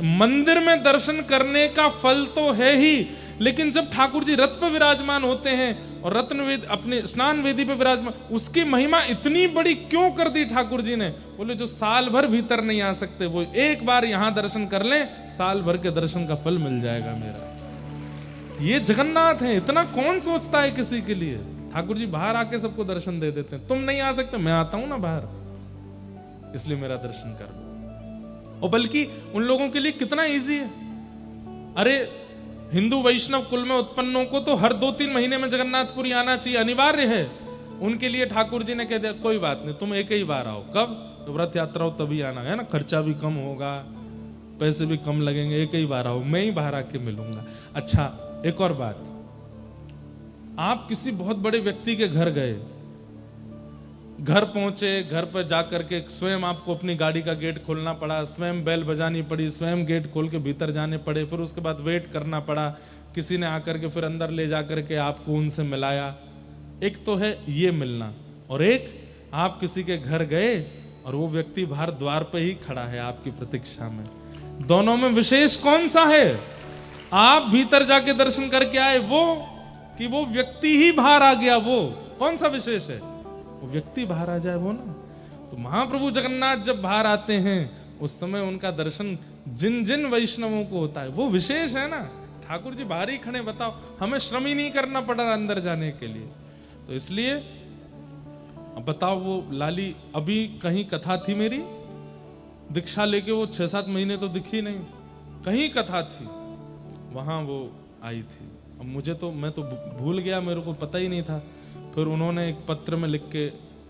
मंदिर में दर्शन करने का फल तो है ही, लेकिन जब ठाकुर जी रथ पर विराजमान होते हैं और रत्न वेद अपने स्नान वेदी पर विराजमान, उसकी महिमा इतनी बड़ी क्यों कर दी ठाकुर जी ने? बोले जो साल भर भीतर नहीं आ सकते वो एक बार यहां दर्शन कर लें, साल भर के दर्शन का फल मिल जाएगा मेरा। ये जगन्नाथ है, इतना कौन सोचता है किसी के लिए? ठाकुर जी बाहर आके सबको दर्शन दे देते हैं। तुम नहीं आ सकते, मैं आता हूं ना बाहर, इसलिए मेरा दर्शन कर लो। और बल्कि उन लोगों के लिए कितना इजी है। अरे हिंदू वैष्णव कुल में उत्पन्नों को तो हर 2-3 महीने में जगन्नाथपुरी आना चाहिए, अनिवार्य है। उनके लिए ठाकुर जी ने कह दिया कोई बात नहीं, तुम एक ही बार आओ। कब? तो व्रत यात्रा हो तभी आना है ना, खर्चा भी कम होगा, पैसे भी कम लगेंगे, एक ही बार आओ, मैं ही बाहर आके मिलूंगा। अच्छा एक और बात, आप किसी बहुत बड़े व्यक्ति के घर गए, घर पहुंचे, घर पर जाकर के स्वयं आपको अपनी गाड़ी का गेट खोलना पड़ा, स्वयं बेल बजानी पड़ी, स्वयं गेट खोल के भीतर जाने पड़े, फिर उसके बाद वेट करना पड़ा, किसी ने आकर के फिर अंदर ले जाकर के आपको उनसे मिलाया। एक तो है ये मिलना, और एक आप किसी के घर गए और वो व्यक्ति बाहर द्वार पे ही खड़ा है आपकी प्रतीक्षा में। दोनों में विशेष कौन सा है? आप भीतर जाके दर्शन करके आए वो, कि वो व्यक्ति ही बाहर आ गया, वो कौन सा विशेष है? वो व्यक्ति बाहर आ जाए वो ना। तो महाप्रभु जगन्नाथ जब बाहर आते हैं उस समय उनका दर्शन जिन जिन वैष्णवों को होता है वो विशेष है ना। ठाकुर जी बाहर ही खड़े, बताओ, हमें श्रम ही नहीं करना पड़ रहा अंदर जाने के लिए। तो इसलिए अब बताओ, वो लाली अभी कहीं कथा थी मेरी, दीक्षा लेके वो 6-7 महीने तो दिखी नहीं, कहीं कथा थी, वहां वो आई थी। अब मुझे तो, मैं तो भूल गया, मेरे को पता ही नहीं था। फिर उन्होंने एक पत्र में लिख के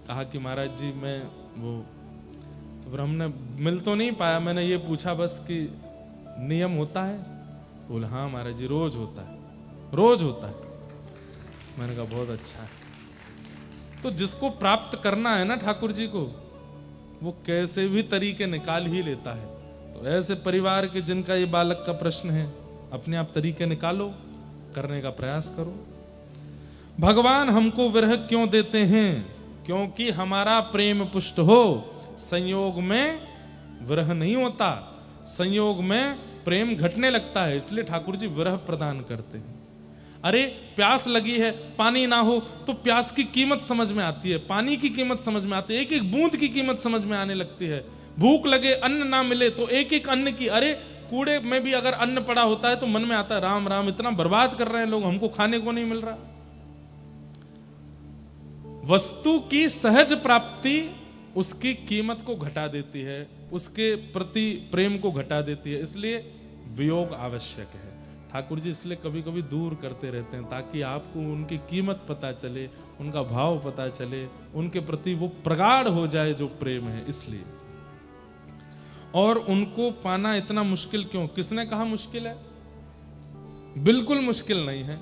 कहा कि महाराज जी मैं वो, तो फिर हमने मिल तो नहीं पाया, मैंने ये पूछा बस कि नियम होता है? बोले हाँ महाराज जी रोज होता है, रोज होता है। मैंने कहा बहुत अच्छा है। तो जिसको प्राप्त करना है ना ठाकुर जी को, वो कैसे भी तरीके निकाल ही लेता है। तो ऐसे परिवार के जिनका ये बालक का प्रश्न है, अपने आप तरीके निकालो, करने का प्रयास करो। भगवान हमको विरह क्यों देते हैं? क्योंकि हमारा प्रेम पुष्ट हो। संयोग में विरह नहीं होता, संयोग में प्रेम घटने लगता है, इसलिए ठाकुर जी विरह प्रदान करते हैं। अरे प्यास लगी है, पानी ना हो तो प्यास की कीमत समझ में आती है, पानी की कीमत समझ में आती है, एक एक बूंद की कीमत समझ में आने लगती है। भूख लगे, अन्न ना मिले तो एक एक अन्न की, अरे कूड़े में भी अगर अन्न पड़ा होता है तो मन में आता है राम राम, इतना बर्बाद कर रहे हैं लोग, हमको खाने को नहीं मिल रहा। वस्तु की सहज प्राप्ति उसकी कीमत को घटा देती है, उसके प्रति प्रेम को घटा देती है, इसलिए वियोग आवश्यक है। ठाकुर जी इसलिए कभी कभी दूर करते रहते हैं ताकि आपको उनकी कीमत पता चले, उनका भाव पता चले, उनके प्रति वो प्रगाढ़ हो जाए जो प्रेम है, इसलिए। और उनको पाना इतना मुश्किल क्यों? किसने कहा मुश्किल है? बिल्कुल मुश्किल नहीं है।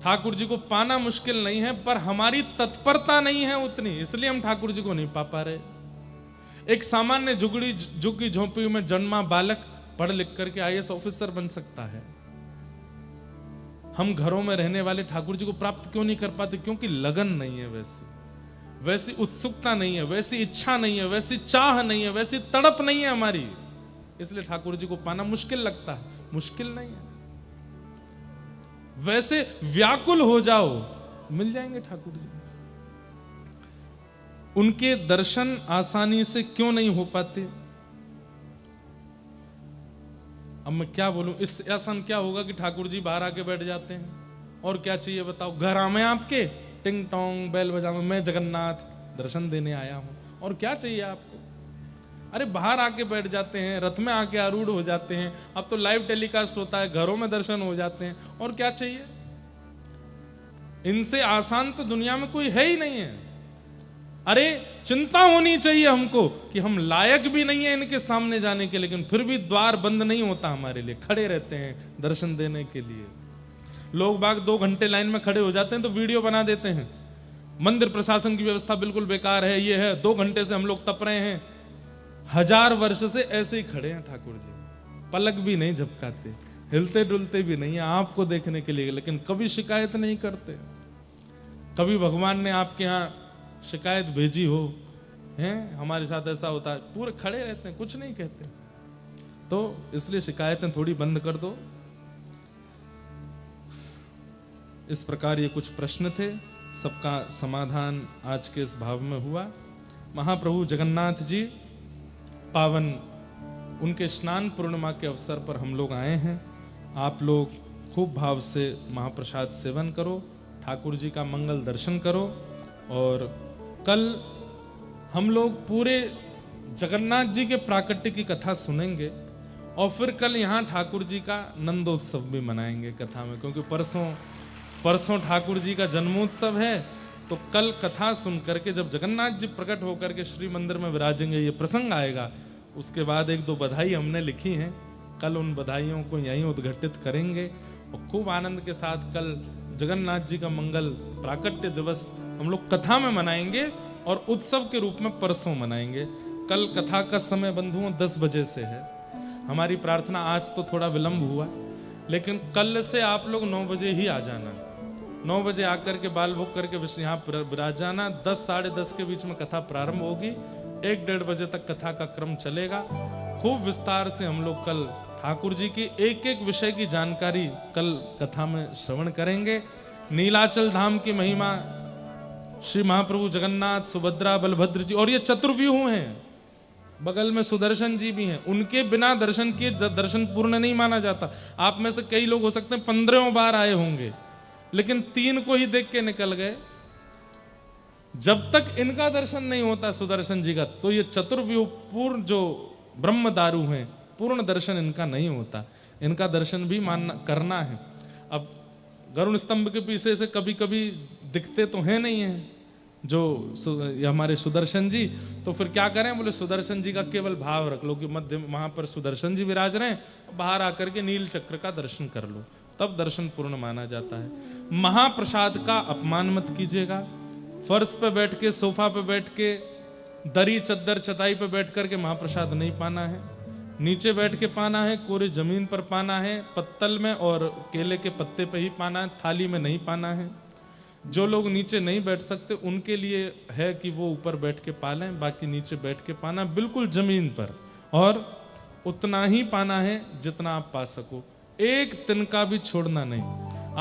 ठाकुर जी को पाना मुश्किल नहीं है, पर हमारी तत्परता नहीं है उतनी, इसलिए हम ठाकुर जी को नहीं पा पा रहे। एक सामान्य झुग्गी झोंपड़ी में जन्मा बालक पढ़ लिख करके IAS ऑफिसर बन सकता है। हम घरों में रहने वाले ठाकुर जी को प्राप्त क्यों नहीं कर पाते? क्योंकि लगन नहीं है, वैसी उत्सुकता नहीं है, वैसी इच्छा नहीं है, वैसी चाह नहीं है, वैसी तड़प नहीं है हमारी, इसलिए ठाकुर जी को पाना मुश्किल लगता है। मुश्किल नहीं है, वैसे व्याकुल हो जाओ, मिल जाएंगे ठाकुर जी। उनके दर्शन आसानी से क्यों नहीं हो पाते? अब मैं क्या बोलूं, इस आसान क्या होगा कि ठाकुर जी बाहर आके बैठ जाते हैं, और क्या चाहिए बताओ? घर आमे आपके, टिंग टोंग बेल बजाओ, मैं जगन्नाथ दर्शन देने आया हूं, और क्या चाहिए आपको? अरे बाहर आके बैठ जाते हैं, रथ में आके आरूढ़ हो जाते हैं, अब तो लाइव टेलीकास्ट होता है, घरों में दर्शन हो जाते हैं, और क्या चाहिए? इनसे आसान तो दुनिया में कोई है ही नहीं है। अरे चिंता होनी चाहिए हमको कि हम लायक भी नहीं है इनके सामने जाने के, लेकिन फिर भी द्वार बंद नहीं होता हमारे लिए, खड़े रहते हैं दर्शन देने के लिए। लोग बाग 2 घंटे लाइन में खड़े हो जाते हैं तो वीडियो बना देते हैं, मंदिर प्रशासन की व्यवस्था बिल्कुल बेकार है, ये है, 2 घंटे से हम लोग तप रहे हैं। 1000 वर्ष से ऐसे ही खड़े हैं ठाकुर जी, पलक भी नहीं झपकाते, हिलते डुलते भी नहीं है आपको देखने के लिए, लेकिन कभी शिकायत नहीं करते। कभी भगवान ने आपके यहाँ शिकायत भेजी हो, हैं हमारे साथ ऐसा होता है, पूरे खड़े रहते हैं, कुछ नहीं कहते। तो इसलिए शिकायतें थोड़ी बंद कर दो। इस प्रकार ये कुछ प्रश्न थे, सबका समाधान आज के इस भाव में हुआ। महाप्रभु जगन्नाथ जी पावन उनके स्नान पूर्णिमा के अवसर पर हम लोग आए हैं। आप लोग खूब भाव से महाप्रसाद सेवन करो, ठाकुर जी का मंगल दर्शन करो। और कल हम लोग पूरे जगन्नाथ जी के प्राकट्य की कथा सुनेंगे और फिर कल यहाँ ठाकुर जी का नंदोत्सव भी मनाएंगे कथा में, क्योंकि परसों ठाकुर जी का जन्मोत्सव है। तो कल कथा सुन करके जब जगन्नाथ जी प्रकट होकर के श्री मंदिर में विराजेंगे, ये प्रसंग आएगा, उसके बाद एक दो बधाई हमने लिखी हैं, कल उन बधाइयों को यहीं उद्घाटित करेंगे और खूब आनंद के साथ कल जगन्नाथ जी का मंगल प्राकट्य दिवस हम लोग कथा में मनाएंगे और उत्सव के रूप में परसों मनाएंगे। कल कथा का समय बंधुओं 10 बजे से है। हमारी प्रार्थना आज तो थोड़ा विलंब हुआ, लेकिन कल से आप लोग 9 बजे ही आ जाना। 9 बजे आकर के बाल भोग करके यहाँ विराज जाना। 10 साढ़े 10 के बीच में कथा प्रारंभ होगी, 1-1:30 बजे तक कथा का क्रम चलेगा। खूब विस्तार से हम लोग कल ठाकुर जी की एक एक विषय की जानकारी कल कथा में श्रवण करेंगे। नीलाचल धाम की महिमा, श्री महाप्रभु जगन्नाथ, सुभद्रा, बलभद्र जी, और ये चतुर्व्यूह हैं, बगल में सुदर्शन जी भी हैं। उनके बिना दर्शन किए दर्शन पूर्ण नहीं माना जाता। आप में से कई लोग हो सकते हैं 15 बार आए होंगे, लेकिन 3 को ही देख के निकल गए। जब तक इनका दर्शन नहीं होता सुदर्शन जी का, तो ये चतुर्व्यूह पूर्ण जो ब्रह्म दारू हैं, पूर्ण दर्शन इनका नहीं होता। इनका दर्शन भी मानना करना है। अब गरुण स्तंभ के पीछे से कभी कभी दिखते तो हैं नहीं है जो हमारे सुदर्शन जी, तो फिर क्या करें? बोले सुदर्शन जी का केवल भाव रख लो कि मध्य वहां पर सुदर्शन जी विराज रहे हैं, बाहर आकर के नील चक्र का दर्शन कर लो, तब दर्शन पूर्ण माना जाता है। महाप्रसाद का अपमान मत कीजिएगा। फर्श पे बैठ के, सोफा पे बैठ के, दरी चद्दर चटाई पे बैठ करके महाप्रसाद नहीं पाना है। नीचे बैठ के पाना है, कोरे जमीन पर पाना है, पत्तल में और केले के पत्ते पे ही पाना है, थाली में नहीं पाना है। जो लोग नीचे नहीं बैठ सकते उनके लिए है कि वो ऊपर बैठ के पा लें, बाकी नीचे बैठ के पाना बिल्कुल जमीन पर, और उतना ही पाना है जितना आप पा सको, एक तिनका भी छोड़ना नहीं।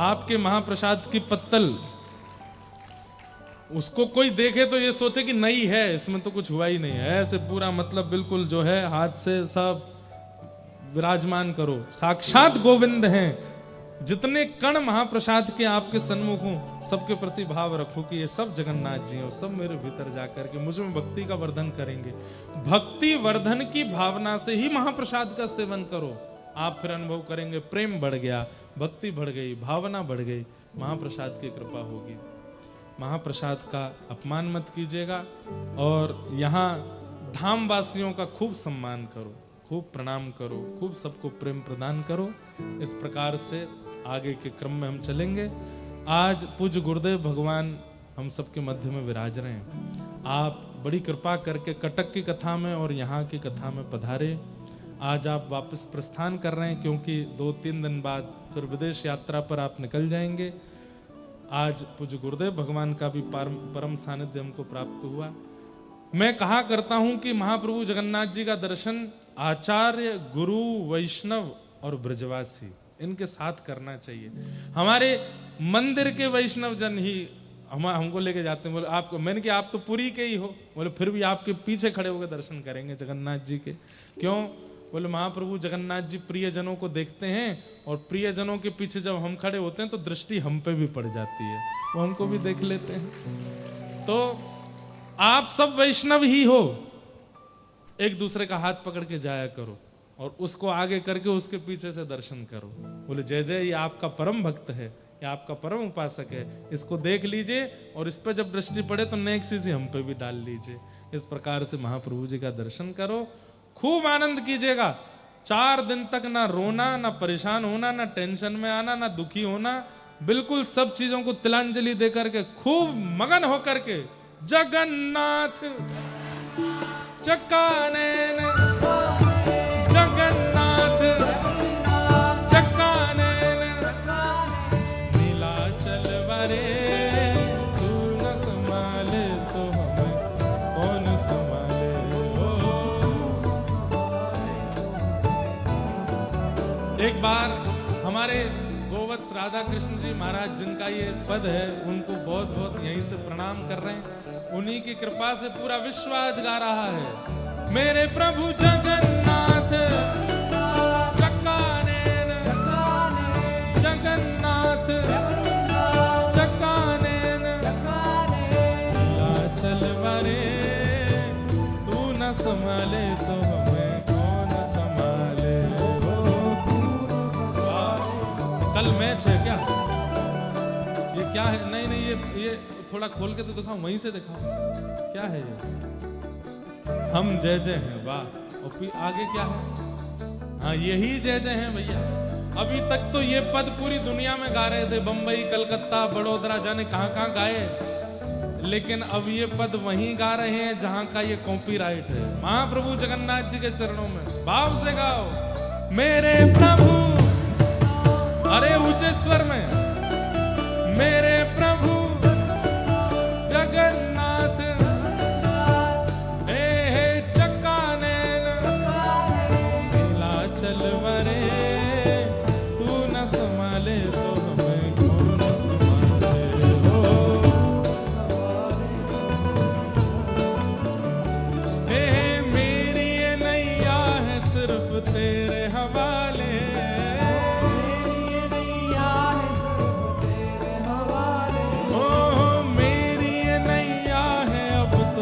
आपके महाप्रसाद की पत्तल उसको कोई देखे तो ये सोचे कि नई है, इसमें तो कुछ हुआ ही नहीं है, ऐसे पूरा मतलब बिल्कुल जो है हाथ से सब विराजमान करो, साक्षात गोविंद हैं। जितने कण महाप्रसाद के आपके सन्मुख हो, सबके प्रति भाव रखो कि ये सब जगन्नाथ जी हैं, सब मेरे भीतर जाकर के मुझ में भक्ति का वर्धन करेंगे। भक्ति वर्धन की भावना से ही महाप्रसाद का सेवन करो, आप फिर अनुभव करेंगे प्रेम बढ़ गया, भक्ति बढ़ गई, भावना बढ़ गई, महाप्रसाद की कृपा होगी। महाप्रसाद का अपमान मत कीजिएगा और यहाँ धाम वासियों का खूब सम्मान करो, खूब प्रणाम करो, खूब सबको प्रेम प्रदान करो। इस प्रकार से आगे के क्रम में हम चलेंगे। आज पूज्य गुरुदेव भगवान हम सबके मध्य में विराज रहे हैं। आप बड़ी कृपा करके कटक की कथा में और यहाँ की कथा में पधारे। आज आप वापस प्रस्थान कर रहे हैं क्योंकि 2-3 दिन बाद फिर विदेश यात्रा पर आप निकल जाएंगे। आज पूज्य गुरुदेव भगवान का भी परम सानिध्य हमको प्राप्त हुआ। मैं कहा करता हूं कि महाप्रभु जगन्नाथ जी का दर्शन आचार्य, गुरु, वैष्णव और ब्रजवासी इनके साथ करना चाहिए। हमारे मंदिर के वैष्णव जन ही हमको लेके जाते हैं। बोले आपको, मैंने कि आप तो पुरी के ही हो, बोले फिर भी आपके पीछे खड़े होकर दर्शन करेंगे जगन्नाथ जी के। क्यों? बोले महाप्रभु जगन्नाथ जी प्रियजनों को देखते हैं और प्रियजनों के पीछे जब हम खड़े होते हैं तो दृष्टि हम पे भी पड़ जाती है, वो हमको भी देख लेते हैं। तो आप सब वैष्णव ही हो, एक दूसरे का हाथ पकड़ के जाया करो और उसको आगे करके उसके पीछे से दर्शन करो। बोले जय जय, ये आपका परम भक्त है, ये आपका परम उपासक है, इसको देख लीजिए और इस पर जब दृष्टि पड़े तो नेक्स्ट चीज हम पे भी डाल लीजिए। इस प्रकार से महाप्रभु जी का दर्शन करो, खूब आनंद कीजिएगा। 4 दिन तक ना रोना, ना परेशान होना, ना टेंशन में आना, ना दुखी होना, बिल्कुल सब चीजों को तिलांजलि देकर के खूब मगन होकर के जगन्नाथ चक्कानैन, जगन्नाथ चक्कानैन, नीलाचल वारे तू न संभाले तो हमें कौन संभाले। एक बार हमारे गोवत्स राधा कृष्ण जी महाराज जिनका ये पद है, उनको बहुत बहुत यहीं से प्रणाम कर रहे हैं। उन्हीं की कृपा से पूरा विश्व आज गा रहा है। मेरे प्रभु जगन्नाथ चक्कानेन, जगन्नाथ चक्कानेन, लाचल वरे तू न संभाले तो हमें कौन संभाले। कल मैच है क्या? ये क्या है? नहीं नहीं, ये थोड़ा खोल के तो दिखाओ, वहीं से दिखाओ क्या है ये। हम जय जय हैं, वाह। और फिर आगे क्या है? हाँ, यही जय जय हैं भैया। अभी तक तो ये पद पूरी दुनिया में गा रहे थे, बंबई, कलकत्ता, बड़ोदरा, जाने कहां कहां गाए, लेकिन अब ये पद वहीं गा रहे हैं जहां का ये कॉपीराइट है। महाप्रभु जगन्नाथ जी के चरणों में भाव से गाओ, मेरे प्रभु, अरे ऊंचे स्वर में, मेरे प्रभु जगन्नाथ, हे चक्कानेन, लाचल वरे तू न संभाले तो हमें कौन संभाले हो। हे मेरी ये नैया है सिर्फ तेरे हवाले,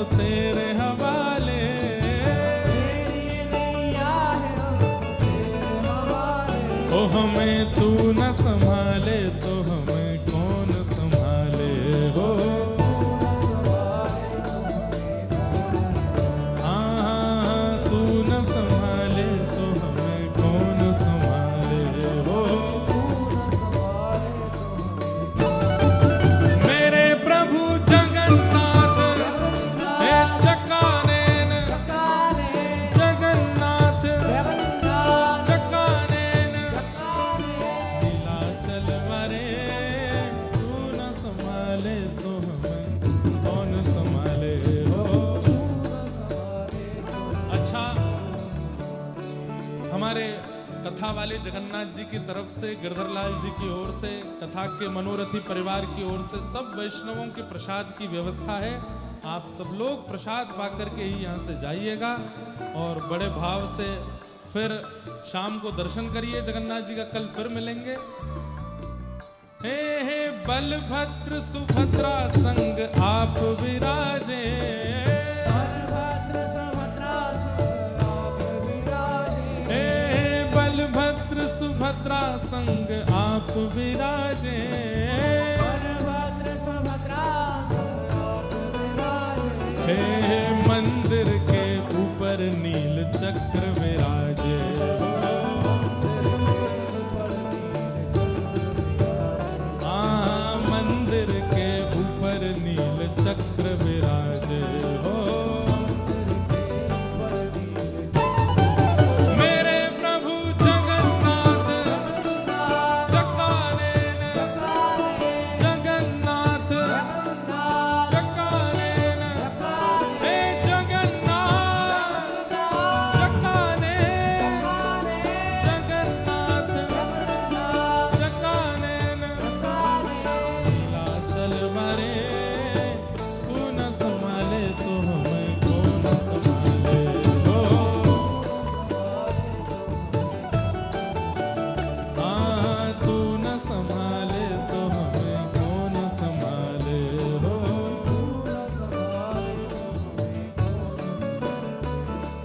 तेरे हवाले, ओ हमें तू न संभाले तो हमें कौन संभाले हो। हाँ, तू न संभाले तो हमें कौन संभाले हो। मेरे प्रभु जगन्नाथ चक्कानेन, जगन्नाथ चक्कानेन, नीलाचल वरे तू न संभाले तो हमें कौन संभाले हो। अच्छा, हमारे कथा वाले जगन्नाथ जी की तरफ से, गिरधर लाल जी की ओर से, कथा के मनोरथी परिवार की ओर से सब वैष्णवों के प्रसाद की व्यवस्था है। आप सब लोग प्रसाद पाकर के ही यहाँ से जाइएगा और बड़े भाव से फिर शाम को दर्शन करिए जगन्नाथ जी का। कल फिर मिलेंगे। हे बलभद्र सुभद्रा संग आप विराजे, हे बलभद्र सुभद्रा संग आप विराजे, हे मंदिर के ऊपर नील चक्र विराजे, हाँ मंदिर के ऊपर नील चक्र विराजे हो। मेरे प्रभु जगन्नाथ चक्कानेन, जगन्नाथ चक्कानेन, हे जगन्नाथ चक्कानेन, जगन्नाथ चक्कानेन, नीलाचल वरे तू न संभाले तो हमें कौन संभाले हो। हाँ, तू न संभाले तो हमें कौन संभाले हो।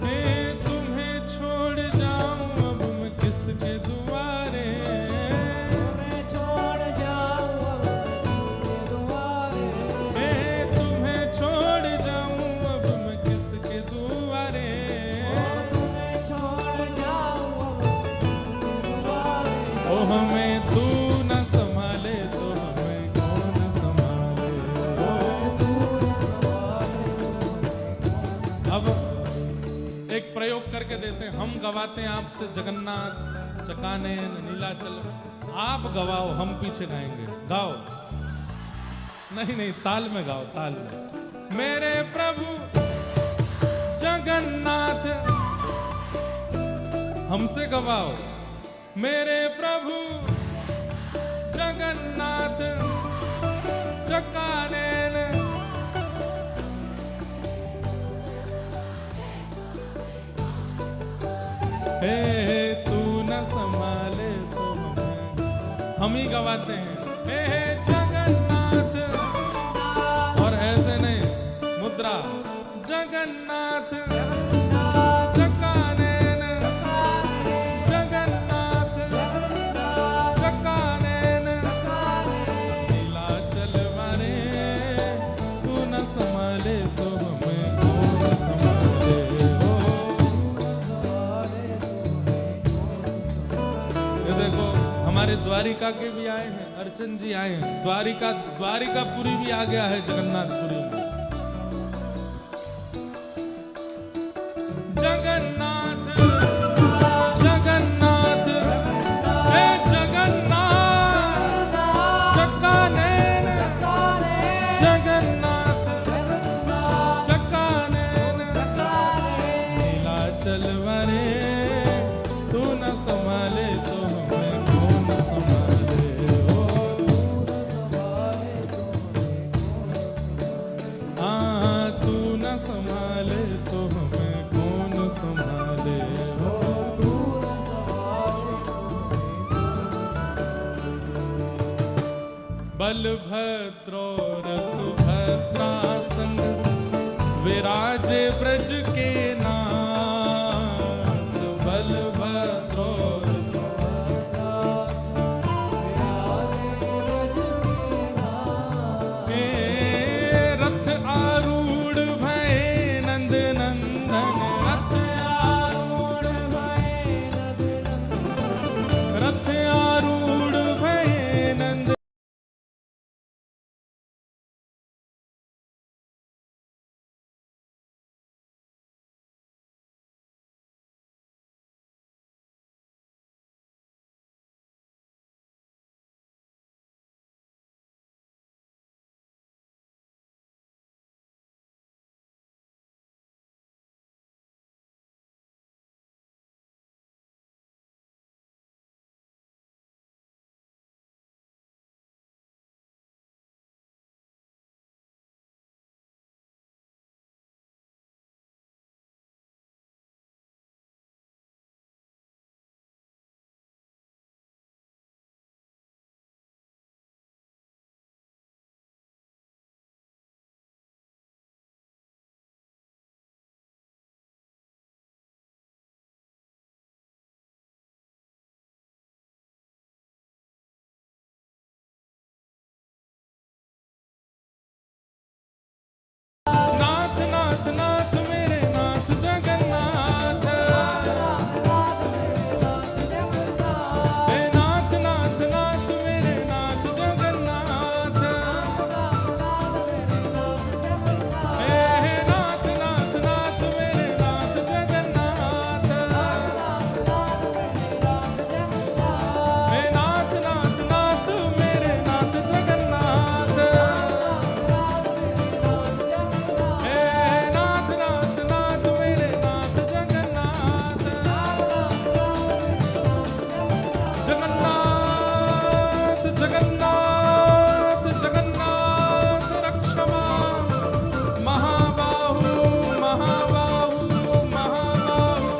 हे तुम्हें छोड़ जाऊं अब मैं किसके दुआरे, हे तुम्हें छोड़ जाऊं अब मैं किसके दुआरे, ओ हमें तू न संभाले तो हमें कौन संभाले हो। अब एक प्रयोग करके देते हैं, हम गवाते हैं आपसे जगन्नाथ चक्कानेन नीलाचल, आप गवाओ, हम पीछे गाएंगे। गाओ, नहीं नहीं, ताल में गाओ, ताल में। मेरे प्रभु जगन्नाथ, हमसे गवाओ, मेरे प्रभु जगन्नाथ चक्कानैन। हे तू न संभाले तो हम ही गवाते हैं। हे जगन्नाथ, और ऐसे नहीं, मुद्रा जगन्नाथ चक्कानैन, जगन्नाथ चक्कानैन, नीलाचल मारे तू न संभाले तो हमें कौन संभाले। ये देखो हमारे द्वारिका के भी आए हैं, अर्चन जी आए हैं, द्वारिकापुरी भी आ गया है जगन्नाथपुरी में। जगन्नाथ जगन्नाथ हे जगन्नाथ चक्कानैन, जगन्नाथ चक्कानैन, नीलाचल मारे तू न संभाले तो हमें कौन संभाले। हाँ तू न संभाले तो हमें कौन संभाले। बलभद्र और सुभद्रा संग विराजे ब्रज के नाथ। बलभद्र और रथ आरूढ़ भये नंद नंदन, रथ आरूढ़ भये नंद नंदन, रथ आरूढ़ भये नंद। नाथ नाथ नाथ मेरे नाथ जगन्नाथ, हे नाथ नाथ नाथ मेरे नाथ जगन्नाथ, हे नाथ नाथ नाथ मेरे नाथ जगन्नाथ, हे नाथ नाथ नाथ मेरे नाथ जगन्नाथ, हे नाथ नाथ नाथ मेरे नाथ जगन्नाथ। जगन्नाथ जगन्नाथ जगन्नाथ रक्ष मां, महाबाहु महाबाहु महाबाहु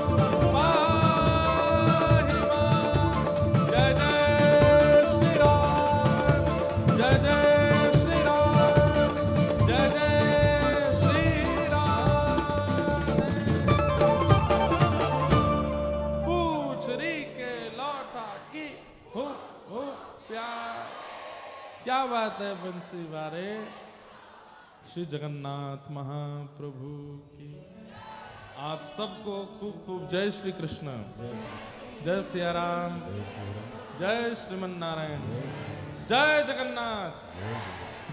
पाहि मां। जय जय श्री राम, जय जय श्री राम, जय जय श्री राम। पूछरी के लौटा की हो प्यार। क्या बात है बंसी वारे। श्री जगन्नाथ महाप्रभु की आप सबको खूब खूब जय श्री कृष्ण, जय सिया राम, जय श्रीमन नारायण, जय जगन्नाथ,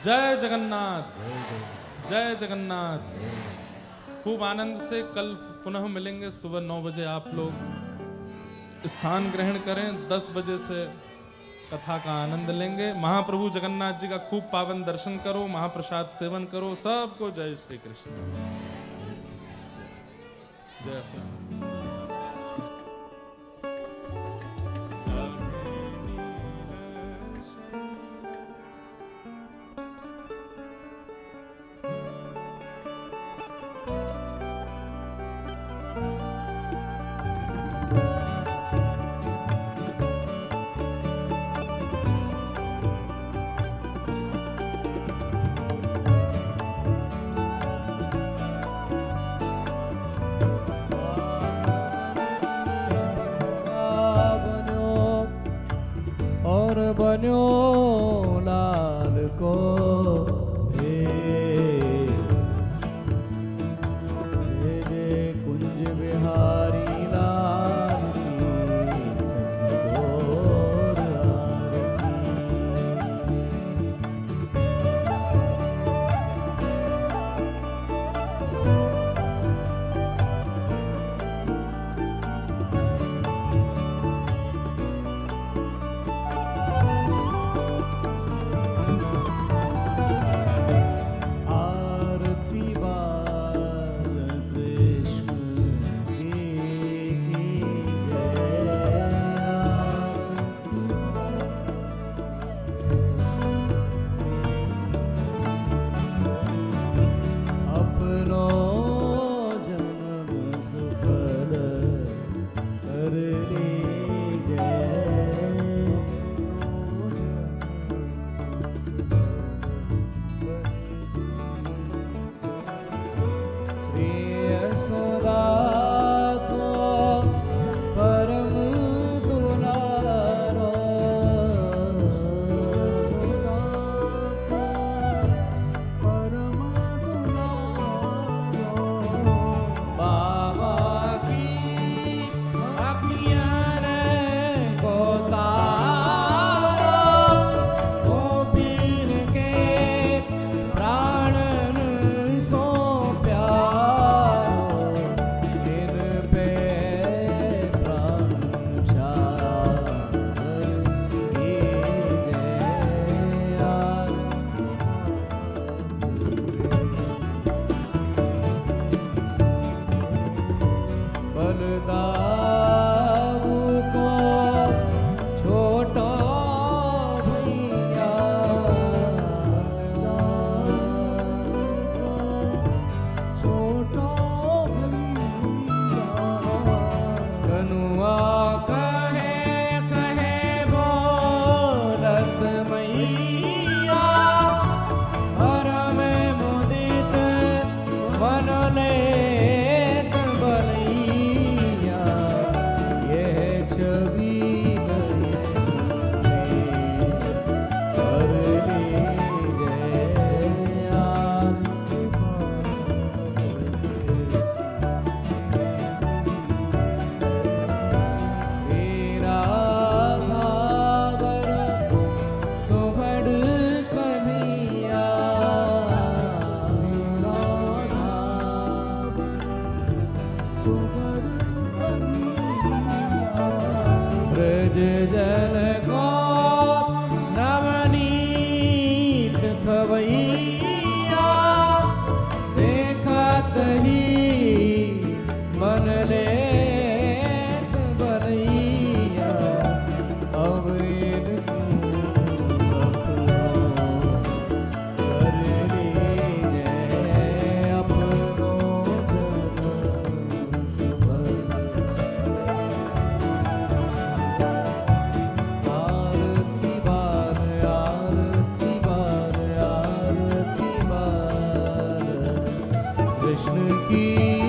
जय जगन्नाथ, जय जगन्नाथ। खूब आनंद से कल पुनः मिलेंगे सुबह 9 बजे। आप लोग स्थान ग्रहण करें, 10 बजे से कथा का आनंद लेंगे। महाप्रभु जगन्नाथ जी का खूब पावन दर्शन करो, महाप्रसाद सेवन करो। सबको जय श्री कृष्ण, जय बन्यो लाल को कुंज बिहारी लाल की सखी गौर आरती। ब्रज जन को नवनीत खवैया देखत ही मन लेत बनैया अब इनको अपनो कर लीजे अपनो जन्म सफल। आरती बार आरती बार आरती बार कृष्ण की